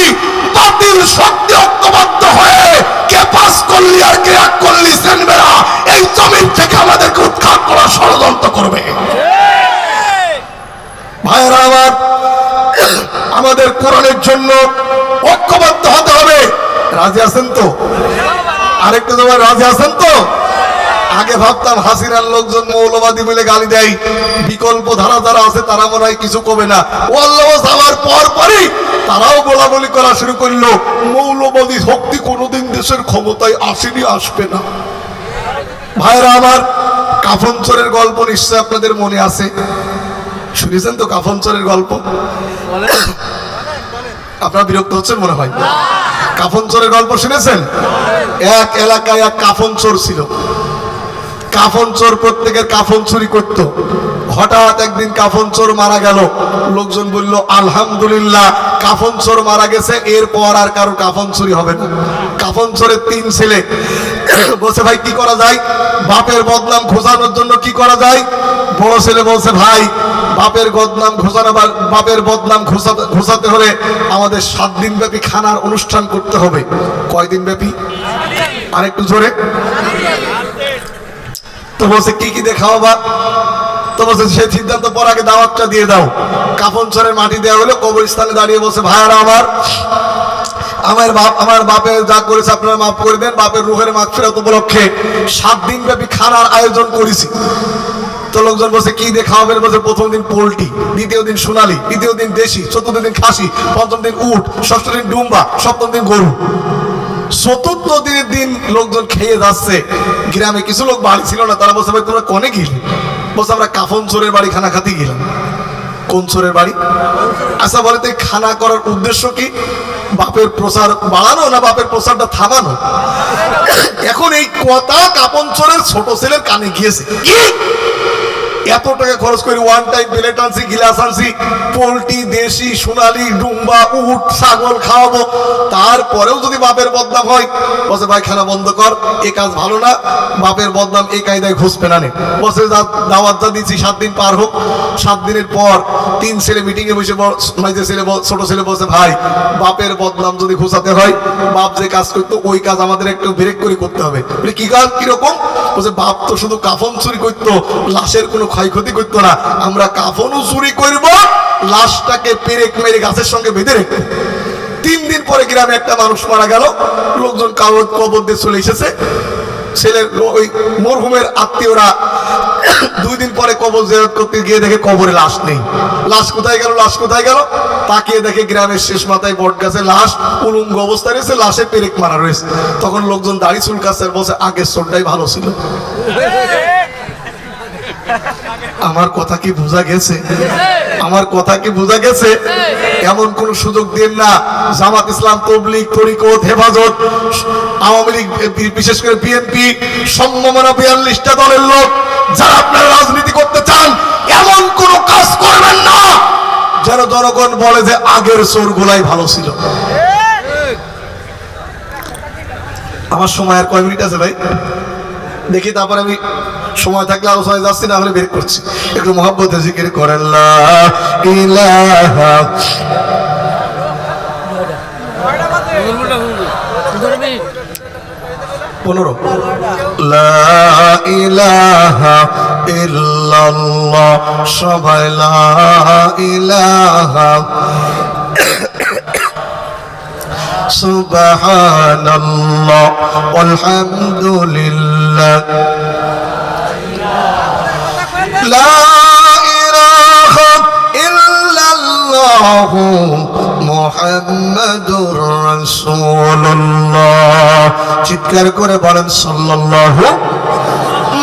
বাতিল শক্তি ঐক্যবদ্ধ হয়ে কে পাস করলি আর কে এক করলি জানবে না, এই জমিন থেকে আমাদেরকে উৎখাত করার ষড়যন্ত্র করবে। ভাইরা আমার, আমাদের কোরআনের জন্য ঐক্যবদ্ধ হতে হবে। রাজি আছেন তো? আরেকটু তোমার রাজি আছেন তো? আগে ভাবতাম হাসিনার লোকজন মৌলবাদী বলে গালি দেয়, বিকল্প ধারা যারা আছে তারা মনে হয় কিছু কমে না। ও আল্লাহ যাওয়ার পর পরই তারাও বলাবলি করা শুরু করলো, মৌলবাদী শক্তি কোনোদিন দেশের ক্ষমতায় আসেনি, আসবে না। ভাইরা আমার, কাফন চোরের গল্প নিশ্চয় আপনাদের মনে আছে, শুনেছেন তো কাফন চোরের গল্প? আপনারা বিরক্ত হচ্ছেন মনে হয়। কাফন চোরের গল্প শুনেছেন? এক এলাকায় এক কাফন চোর ছিল। কাফন চোর প্রত্যেকের কাফন চুরি করত। হঠাৎ একদিন কাফন চোর মারা গেল। লোকজন বলল আলহামদুলিল্লাহ, কাফন চোর মারা গেছে, এরপর আর কারো কাফন চুরি হবে না। কাফন চোরের 3 ছেলে বলছে ভাই কি করা যায়, বাপের বদনাম ঘোষানোর জন্য কি করা যায়? বড় ছেলে বলছে ভাই বাপের বদনাম ঘোষাতে হলে আমাদের 7 দিন ব্যাপী খানার অনুষ্ঠান করতে হবে। কয়দিন ব্যাপী? আরেকটু জোরে। তো বলছে কি কি দেখাও বা? তো বলছে সেই সিদ্ধান্ত পর আগে দাওয়াতটা দিয়ে দাও। কাফন চোরের মাটি দেওয়া হলো, কবরস্থানে দাঁড়িয়ে বলছে ভাইয়ারা আমার বাপে যা করেছে আপনারা মাফ করে দেন, বাপের রুহের মাগফিরাত উপলক্ষে 7 দিন ব্যাপী খানার আয়োজন করেছি। তো লোকজন বলছে কি দিয়ে খাওয়াবেন? বলছে প্রথম দিন পোল্ট্রি, দ্বিতীয় দিন সোনালী, তৃতীয় দিন দেশি, চতুর্থ দিন খাসি, পঞ্চম দিন উট, ষষ্ঠ দিন ডুম্বা, সপ্তম দিন গরু। 4র্থ দিনের দিন লোকজন খেয়ে যাচ্ছে। গ্রামে কিছু লোক বাড়ি ছিল না, তারা বলছে ভাই তোমরা কনে গেলে? বলছে আমরা কাফন চোরের বাড়ি খানা খাতে গেলাম। কোন চোরের বাড়ি? আচ্ছা বলে তো খানা করার উদ্দেশ্য কি? বাপের প্রচার বাড়ানো না বাপের প্রচারটা থামানো? এখন এই কথা কাপন চোরের ছোট ছেলের কানে গিয়েছে। এত টাকা খরচ করে ওয়ান টাইম প্লেট আনছি, গিলাস আনছি, পোল্ট্রি, দেশি, সোনালী, ডুম্বা, উট, ছাগল খাওয়াবো, তারপরেও যদি বাপের বদনাম হয়, বলছে ভাই খানা বন্ধ কর, এ কাজ ভালো না, বাপের বদনাম এই কায়দায় ঘুষবে না। বলছে দাওয়াত যা দিচ্ছি 7 দিন পার হোক। 7 দিনের পর 3 ছেলে মিটিং এ বসে, ছোট ছেলে বলছে ভাই বাপের বদনাম যদি ঘুষাতে হয়, বাপ যে কাজ করতো ওই কাজ আমাদের একটু ব্রেক করে করতে হবে। কি কাজ, কিরকম? বলছে বাপ তো শুধু কাফন চুরি করতো, লাশের কোনো ক্ষয়ক্ষতি করতো না, আমরা কাফনও চুরি করব, লাশটাকে পেরেক মেরে গাছের সঙ্গে বেঁধে রেখে। 3 দিন পরে গ্রামে একটা মানুষ মারা গেল, লোকজন কবর দিয়ে চলে এসেছে। ছেলের ওই মরহুমের আত্মীয়রা 2 দিন পরে কবর জিয়ারত করতে গিয়ে দেখে কবরে লাশ নেই। লাশ কোথায় গেল, লাশ কোথায় গেল? তাকিয়ে দেখে গ্রামের শেষ মাথায় বট গাছে লাশ উলঙ্গ অবস্থায় রয়েছে, লাশে পেরেক মারা রয়েছে। তখন লোকজন দাড়ি চুলকাচ্ছে, বলছে আগের চোরটাই ভালো ছিল। আমার কথা কি বোঝা গেছে? আমার কথা কি বোঝা গেছে? এমন কোন সুযোগ দেন না। জামাত ইসলাম, তবলিগ, তরিকত, হেফাজত, আওয়ামী লীগ, বিশেষ করে বিএনপি, সম্ভাবনা 42টা দলের লোক যারা আপনারা রাজনীতি করতে চান, এমন কোন কাজ করবেন না যেন জনগণ বলে যে আগের চোরগুলাই ভালো ছিল। আমার সময় আর কয় মিনিট আছে ভাই? দেখি, তারপর আমি সময় থাকলে আলোচনায় যাচ্ছি, না হলে বের করছি। একটু মহব্বতে জিকির করেন লা ইলাহা। পনেরো। লা ইলাহা ইল্লাল্লাহ, সবাই লা ইলাহা। সুবহানাল্লাহ আলহামদুলিল্লাহ, লা ইলাহা ইল্লাল্লাহ মুহাম্মাদুর রাসূলুল্লাহ। চিৎকার করে বলেন সাল্লাল্লাহু।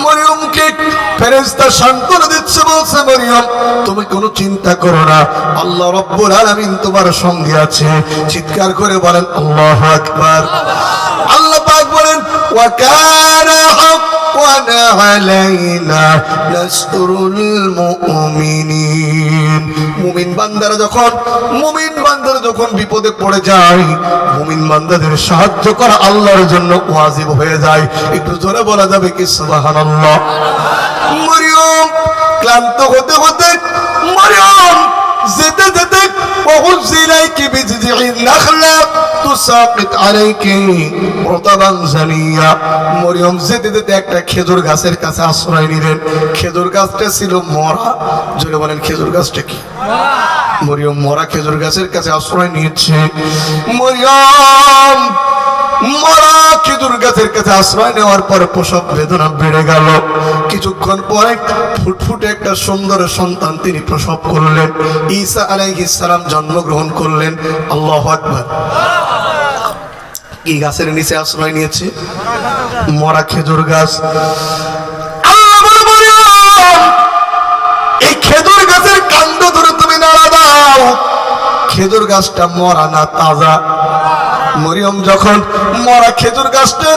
মরিয়মকে ফেরেশতা সান্ত্বনা দিচ্ছে, বলছে মরিয়ম তুমি কোনো চিন্তা করো না, আল্লাহ রাব্বুল আলামিন তোমার সঙ্গে আছে। চিৎকার করে বলেন আল্লাহু আকবার। আল্লাহ পাক বলেন ওয়া কানা হাক্কান আলাইনা নাসরুল মুমিনিন। মুমিন বান্দারা যখন বিপদে পড়ে যায়, মুমিন বান্দাদের সাহায্য করা আল্লাহর জন্য ওয়াজিব হয়ে যায়। একটু জোরে বলা যাবে কি সুবহানাল্লাহ? মরিয়ম ক্লান্ত হতে হতে, মরিয়ম যেতে যেতে, ওহুজিলাইকি বিজিজিন নাখলা তুসাকিত আলাইকি রতাবান জানিয়া। মরিয়ম যেতে যেতে একটা খেজুর গাছের কাছে আশ্রয় নিলেন। খেজুর গাছটা ছিল মরা। জোরে বলেন খেজুর গাছটা কি? মরিয়ম মরা খেজুর গাছের কাছে আশ্রয় নিয়েছে। মরিয়ম মরা খেজুর গাছের কাছে আশ্রয় নেওয়ার পর প্রসব বেদনা বেড়ে গেল। কিছুক্ষণ পরে ফুটফুটে একটা সুন্দর সন্তান তিনি প্রসব করলেন। ঈসা আলাইহিস সালাম জন্মগ্রহণ করলেন। আল্লাহু আকবার। কি গাছের নিচে আশ্রয় নিয়েছে? মরা খেজুর গাছ। আল্লাহ বলে মরিয়ম এই খেজুর গাছের কাণ্ড ধরে তুমি নাড়া দাও। খেজুর গাছটা মরা না, তাজা। মরিয়ম যখন মরা খেজুর গাছটা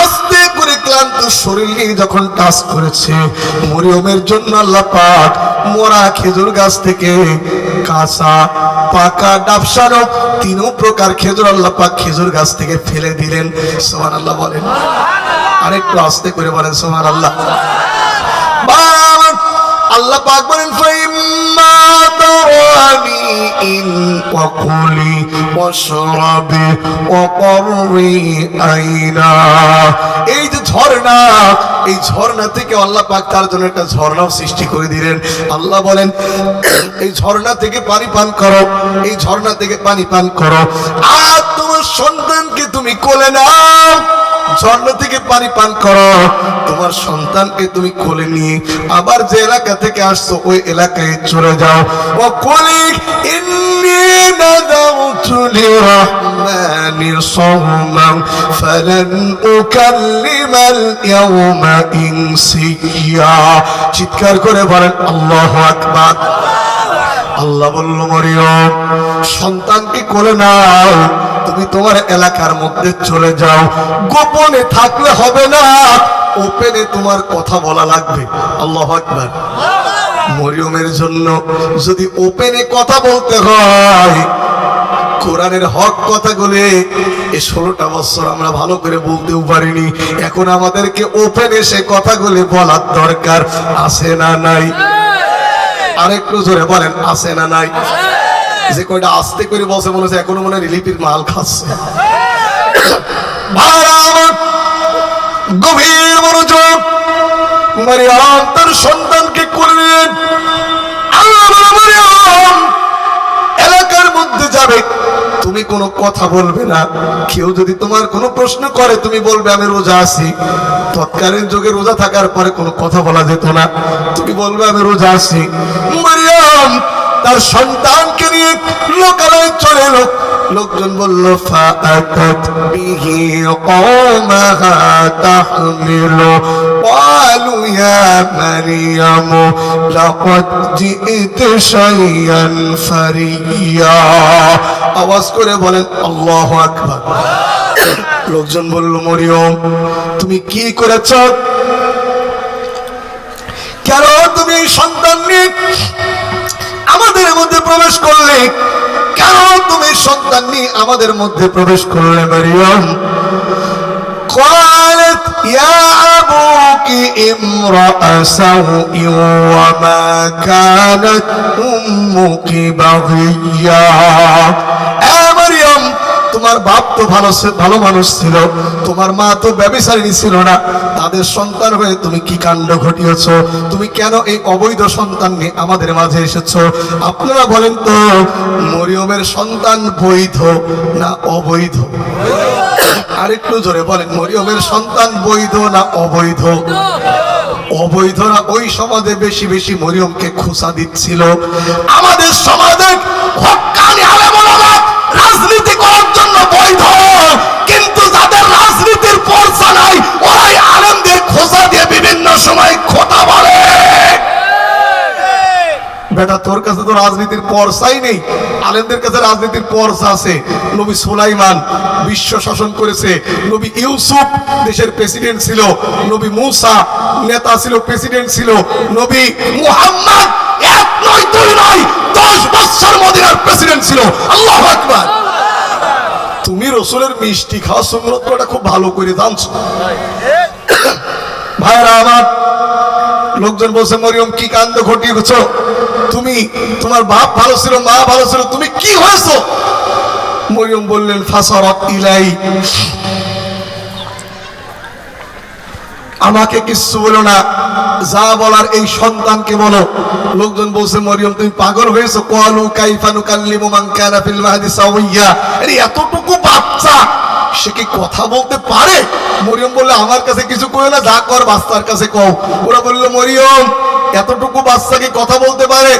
আস্তে করে ক্লান্ত শরীর নিয়ে যখন টাচ করেছে, মরিয়মের জন্য আল্লাহ পাক মরা খেজুর গাছ থেকে কাঁচা, পাকা, ডাবসানো তিনও প্রকার খেজুর আল্লাহ পাক খেজুর গাছ থেকে ফেলে দিলেন। সুবহানাল্লাহ বলেন। আরেকটু আস্তে করে বলেন সুবহানাল্লাহ। আল্লাহ পাক বলেন ফাইম্মা তারানি ইন ওয়াকুলি ওয়াশরাবি ওয়াকরি আইনা। এই যে ঝর্ণা, এই ঝর্ণা থেকে আল্লাহ পাক তার জন্য একটা ঝর্ণাও সৃষ্টি করে দিলেন। আল্লাহ বলেন এই ঝর্ণা থেকে পানি পান করো, এই ঝর্ণা থেকে পানি পান করো, আর তোমার সন্তানকে তুমি কোলে নাও। ঝর্ণা থেকে পানি পান করো, তোমার সন্তানকে তুমি কোলে নিয়ে আবার যে এলাকা থেকে আসছো ওই এলাকায় চলে যাও। ও কুলি ইন্নী নাযারতু লিররহমানি সাওমান ফালান উকাল্লিমাল ইয়াওমা ইনসিয়া। চিৎকার করে বলেন আল্লাহু আকবার। আল্লাহ বলল মরিয়ম সন্তানকে কোলে নাও, তুমি তোমার এলাকার মধ্যে চলে যাও। গোপনে থাকলে হবে না, ওপেনে তোমার কথা বলা লাগবে। আল্লাহু আকবার। মরিয়মের জন্য যদি ওপেনে কথা বলতে হয়, কোরআনের হক কথাগুলো এই 16টা বছর আমরা ভালো করে বলতেও পারিনি। এখন আমাদেরকে ওপেনে সে কথাগুলো বলার দরকার আছে না নাই? আরেকটু জোরে বলেন আছে না নাই? যে কয়টা আস্তে করে বসে মনে হচ্ছে এখনো মনে রিলিফের মাল খাচ্ছে। গভীর মনোযোগ। মরিয়ম তার সন্তানকে করলেন। মরিয়ম এলাকার মধ্যে যাবে, তুমি কোনো কথা বলবে না। কেউ যদি তোমার কোনো প্রশ্ন করে তুমি বলবে আমি রোজা আছি। তৎকালীন যুগে রোজা থাকার পরে কোনো কথা বলা যেত না, তুমি বলবে আমি রোজা আছি। মরিয়ম তার সন্তানকে নিয়ে লোকালয়ে চলে এলো। লোকজন বলল ফাআতাত বিহি কওমাহা তাহমিলু ক্বালু ইয়া মারইয়াম লাকাদ জিইতি শাইয়ান ফারিয়া। আওয়াজ করে বলেন আল্লাহু আকবার। লোকজন বলল মরিয়ম তুমি কি করেছ? কেন তুমি সন্তান নিয়ে আমাদের মধ্যে প্রবেশ করলে? কেন তুমি সন্তান নিয়ে আমাদের মধ্যে প্রবেশ করলে মরিয়ম? قالت يا أبوك امرأ سوء وما كانت أمك بغيا। তোমার বাপ তো ভালো মানুষ ছিল, তোমার মা তো ব্যভিচারিণী ছিল না, তাদের সন্তান হয়ে তুমি কি কাণ্ড ঘটিয়েছো? তুমি কেন এই অবৈধ সন্তান নিয়ে আমাদের মাঝে এসেছো? আপনারা বলেন তো মরিয়মের সন্তান বৈধ না অবৈধ? আরেকটু জোরে বলেন, মরিয়মের সন্তান বৈধ না অবৈধ? অবৈধরা ওই সমাজে বেশি বেশি মরিয়মকে খোঁচা দিচ্ছিল। আমাদের সমাজে হক্কানি আলেম ওলামা রাজনীতি করার জন্য বৈধ, কিন্তু যাদের রাজনীতির পর্চা নাই ওরাই আলেমদের খোঁচা দিয়ে বিভিন্ন সময় খোঁটা বলে। বেটা তোর কাছে তো রাজনীতির পর্চাই নেই, আলেমদের কাছে রাজনীতির পর্চা আছে। নবী সুলাইমান বিশ্ব শাসন করেছে, নবী ইউসুফ দেশের প্রেসিডেন্ট ছিল, নবী মুসা নেতা ছিল, প্রেসিডেন্ট ছিল, নবী মুহাম্মদ 1 নয় 2 নয় 10 বছর মদিনার প্রেসিডেন্ট ছিল। আল্লাহু আকবার। তুমি রসুলের মিষ্টি খাওয়া সুন্নত করাটা খুব ভালো করে জানছো ভাইরা আমার। লোকজন বলছে মরিয়ম কি কাণ্ড ঘটিয়েছ? তুমি, তোমার বাপ ভালো ছিল, মা ভালো ছিল, তুমি কি হয়েছো? মরিয়ম বললেন ফাসারাত ইলাই, আমাকে কিছু বলো না, যা বলার এই সন্তানকে বলো। লোকজন বলছে মরিয়ম তুমি পাগল হয়েছো? ক্বালু কাইফা নুকাল্লিমু মান কানা ফিল মাহদি সাওয়্যা, আরে এতটুকু বাচ্চা সে কি কথা বলতে পারে? মরিয়ম বললে আমার কাছে কিছু কই না, যা কর বাচ্চার কাছে কও। ওরা বলল মরিয়ম এতটুকু বাচ্চা কি কথা বলতে পারে?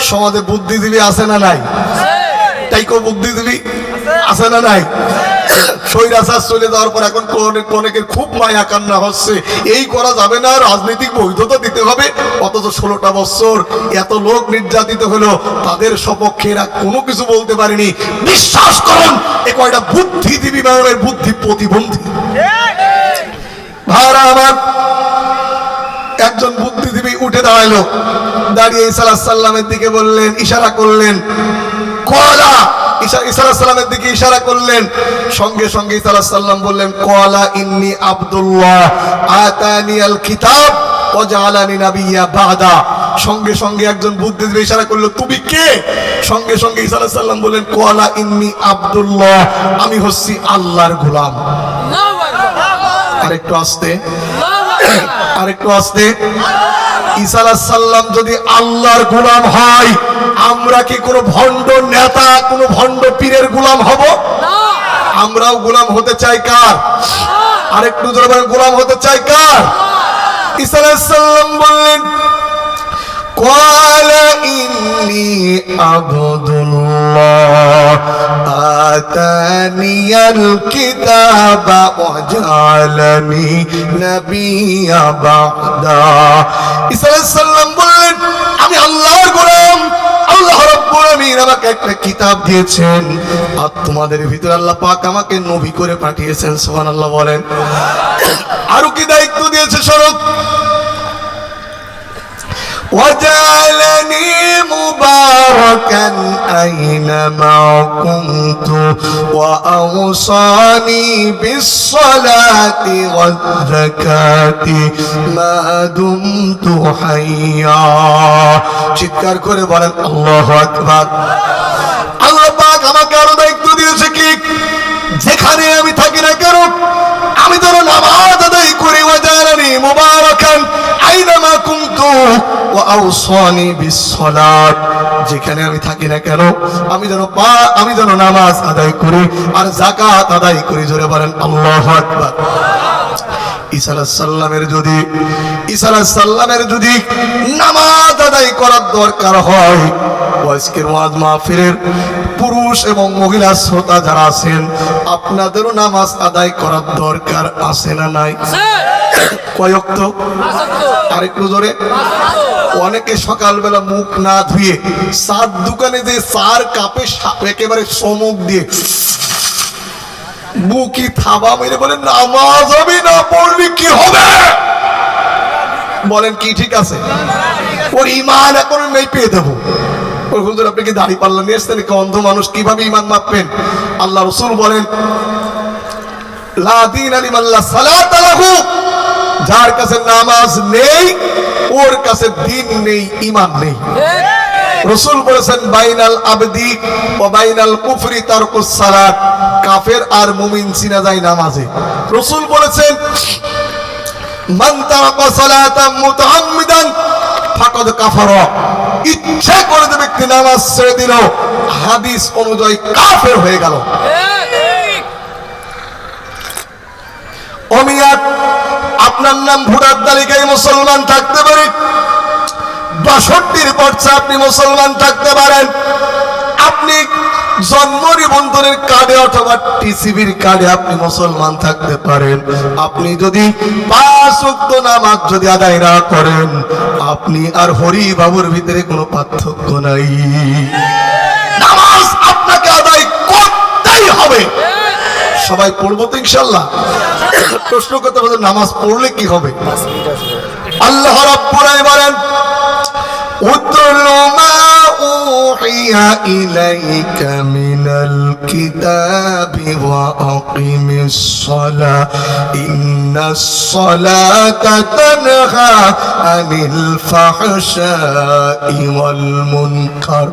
সমাজে বুদ্ধিজীবী আছে না নাই? তাই কো বুদ্ধিজীবী আছে না নাই? স্বৈরাচার চলে যাওয়ার পর এখন অনেকের খুব মায়া কান্না হচ্ছে, এই করা যাবে না, রাজনৈতিক বৈধতা দিতে হবে। অথচ 16টা বছর এত লোক নির্যাতিত হলো, তাদের সপক্ষে এরা কোনো কিছু বলতে পারেনি। বিশ্বাস করুন এ কয়টা বুদ্ধিজীবী মানবের বুদ্ধি প্রতিবন্ধী। ভাইরা আমার, একজন বুদ্ধিজীবী উঠে দাঁড়াইলো, দাঁড়িয়ে ঈসা আলাইহিস সালামের দিকে বললেন, ইশারা করলেন, কলা ঈসা আলাইহিস সালামের দিকে ইশারা করলেন। সঙ্গে সঙ্গে ঈসা আলাইহিস সালাম বললেন কলা ইন্নী আব্দুল্লাহ আতানিয়াল কিতাব ওয়া জাআলানি নাবিয়্যা বাদা। সঙ্গে সঙ্গে একজন বুদ্ধিজীবী ইশারা করলো তুমি কে? সঙ্গে সঙ্গে ঈসা আলাইহিস সালাম বললেন কলা ইন্নী আব্দুল্লাহ, আমি হচ্ছি আল্লাহর গোলাম। আরেকটু আস্তে, আরেকটু আস্তে। ঈসা আলাইহিস সালাম যদি আল্লাহর গোলাম হয়, আমরা কি কোনো ভণ্ড নেতা, কোনো ভণ্ড পীরের গোলাম হব? আমরাও গোলাম হতে চাই কার? আরেকটু জোরে বলেন, গোলাম হতে চাই কার? ঈসা আলাইহিস সালাম বললেন ক্বালা ইন্নী আবদুল্লাহ আতানিয়াল কিতাবা ওয়া জাআলানি নাবিয়্যা বা'দা। ঈসা আলাইহিস সালাম বললেন আমি আল্লাহর গোলাম, আল্লাহ রাব্বুল আলামিন আমাকে একটা কিতাব দিয়েছেন, আর তোমাদের ভিতরে আল্লাহ পাক আমাকে নবী করে পাঠিয়েছেন। সুবহানাল্লাহ বলেন। আরো কি দায়িত্ব দিয়েছে? শরৎ وجعلني مباركا أينما كنت وأوصاني بالصلاة والزكاة ما دمت حيا। চিৎকার করে বলেন আল্লাহু আকবার। আল্লাহ পাক আমাকে আরো দায়িত্ব দিয়েছে কি, যেখানে আমি থাকি না কেন আমি যেন নামাজ আদায় করি। ওয়াজালানি মুবারাকান আইনামা কুনতু ওয়া আওসানি বিসসালাত, যেখানে আমি থাকি না কেন আমি যেন নামাজ আদায় করি আর যাকাত আদায় করি। জোরে বলেন আল্লাহু আকবার। ঈসা আলাইহিস সালামের যদি নামাজ আদায় করার দরকার হয়, আজকের ওয়াজ মাহফিলের পুরুষ এবং মহিলা শ্রোতা যারা আছেন, আপনাদেরও নামাজ আদায় করার দরকার আছে না নাই? কয় ওয়াক্ত? আরেকটু জোরে। অনেকে সকালবেলা মুখ না ধুয়ে চার দোকানে যে চার কাপে একেবারে চমক দিয়ে বুকি থাবা মেরে বলেন নামাজ হবে না পড়লে কি হবে? বলেন কি ঠিক আছে? ওর ইমান এখন নেই পেয়ে দেবো। ওর হুজুর আপনি কি দাড়ি পাল্লা নিয়ে এসছেন? অন্ধ মানুষ কিভাবে ইমান মাপবেন? আল্লাহ রাসূল বলেন লা দীনা লিমান লা সালাতা লাহু, যার কাছে নামাজ নেই ওর কাছে দিন নেই, ইমান নেই। রাসূল বলেছেন বাইনাল আবদি ওয়া বাইনাল কুফরি তারকুস সালাত, কাফের আর মুমিন চিনা যায় নামাজে। রাসূল বলেছেন মান তারাকা সালাতাম মুতাআম্মিদান ফাকাদ কাফারা, ইচ্ছা করে যে ব্যক্তি নামাজ ছেড়ে দিল হাদিস অনুযায়ী কাফের হয়ে গেল। অমিয়াত আপনার নাম ভোটার তালিকায় মুসলমান থাকতে পারে, 62 পর্চা আপনি মুসলমান থাকতে পারেন, আপনি জন্ম নিবন্ধনের কার্ডে অথবা টিসিবির কার্ডে আপনি মুসলমান থাকতে পারেন, আপনি যদি 5 ওয়াক্ত নামাজ যদি আদায় না করেন, আপনি আর হরি বাবুর ভিতরে কোনো পার্থক্য নাই। নামাজ আপনাকে আদায় করতেই হবে। সবাই পড়বো তো ইনশাআল্লাহ? প্রশ্ন করতে বলেন নামাজ পড়লে কি হবে? আল্লাহ রাব্বুল আলামিন বলেন উতলু মা উহিয়া ইলাইকা মিনাল কিতাবি ওয়া আকিমিস সালাহ ইন্নাস সালাতা তানহা আনিল ফাহশাই ওয়াল মুনকার।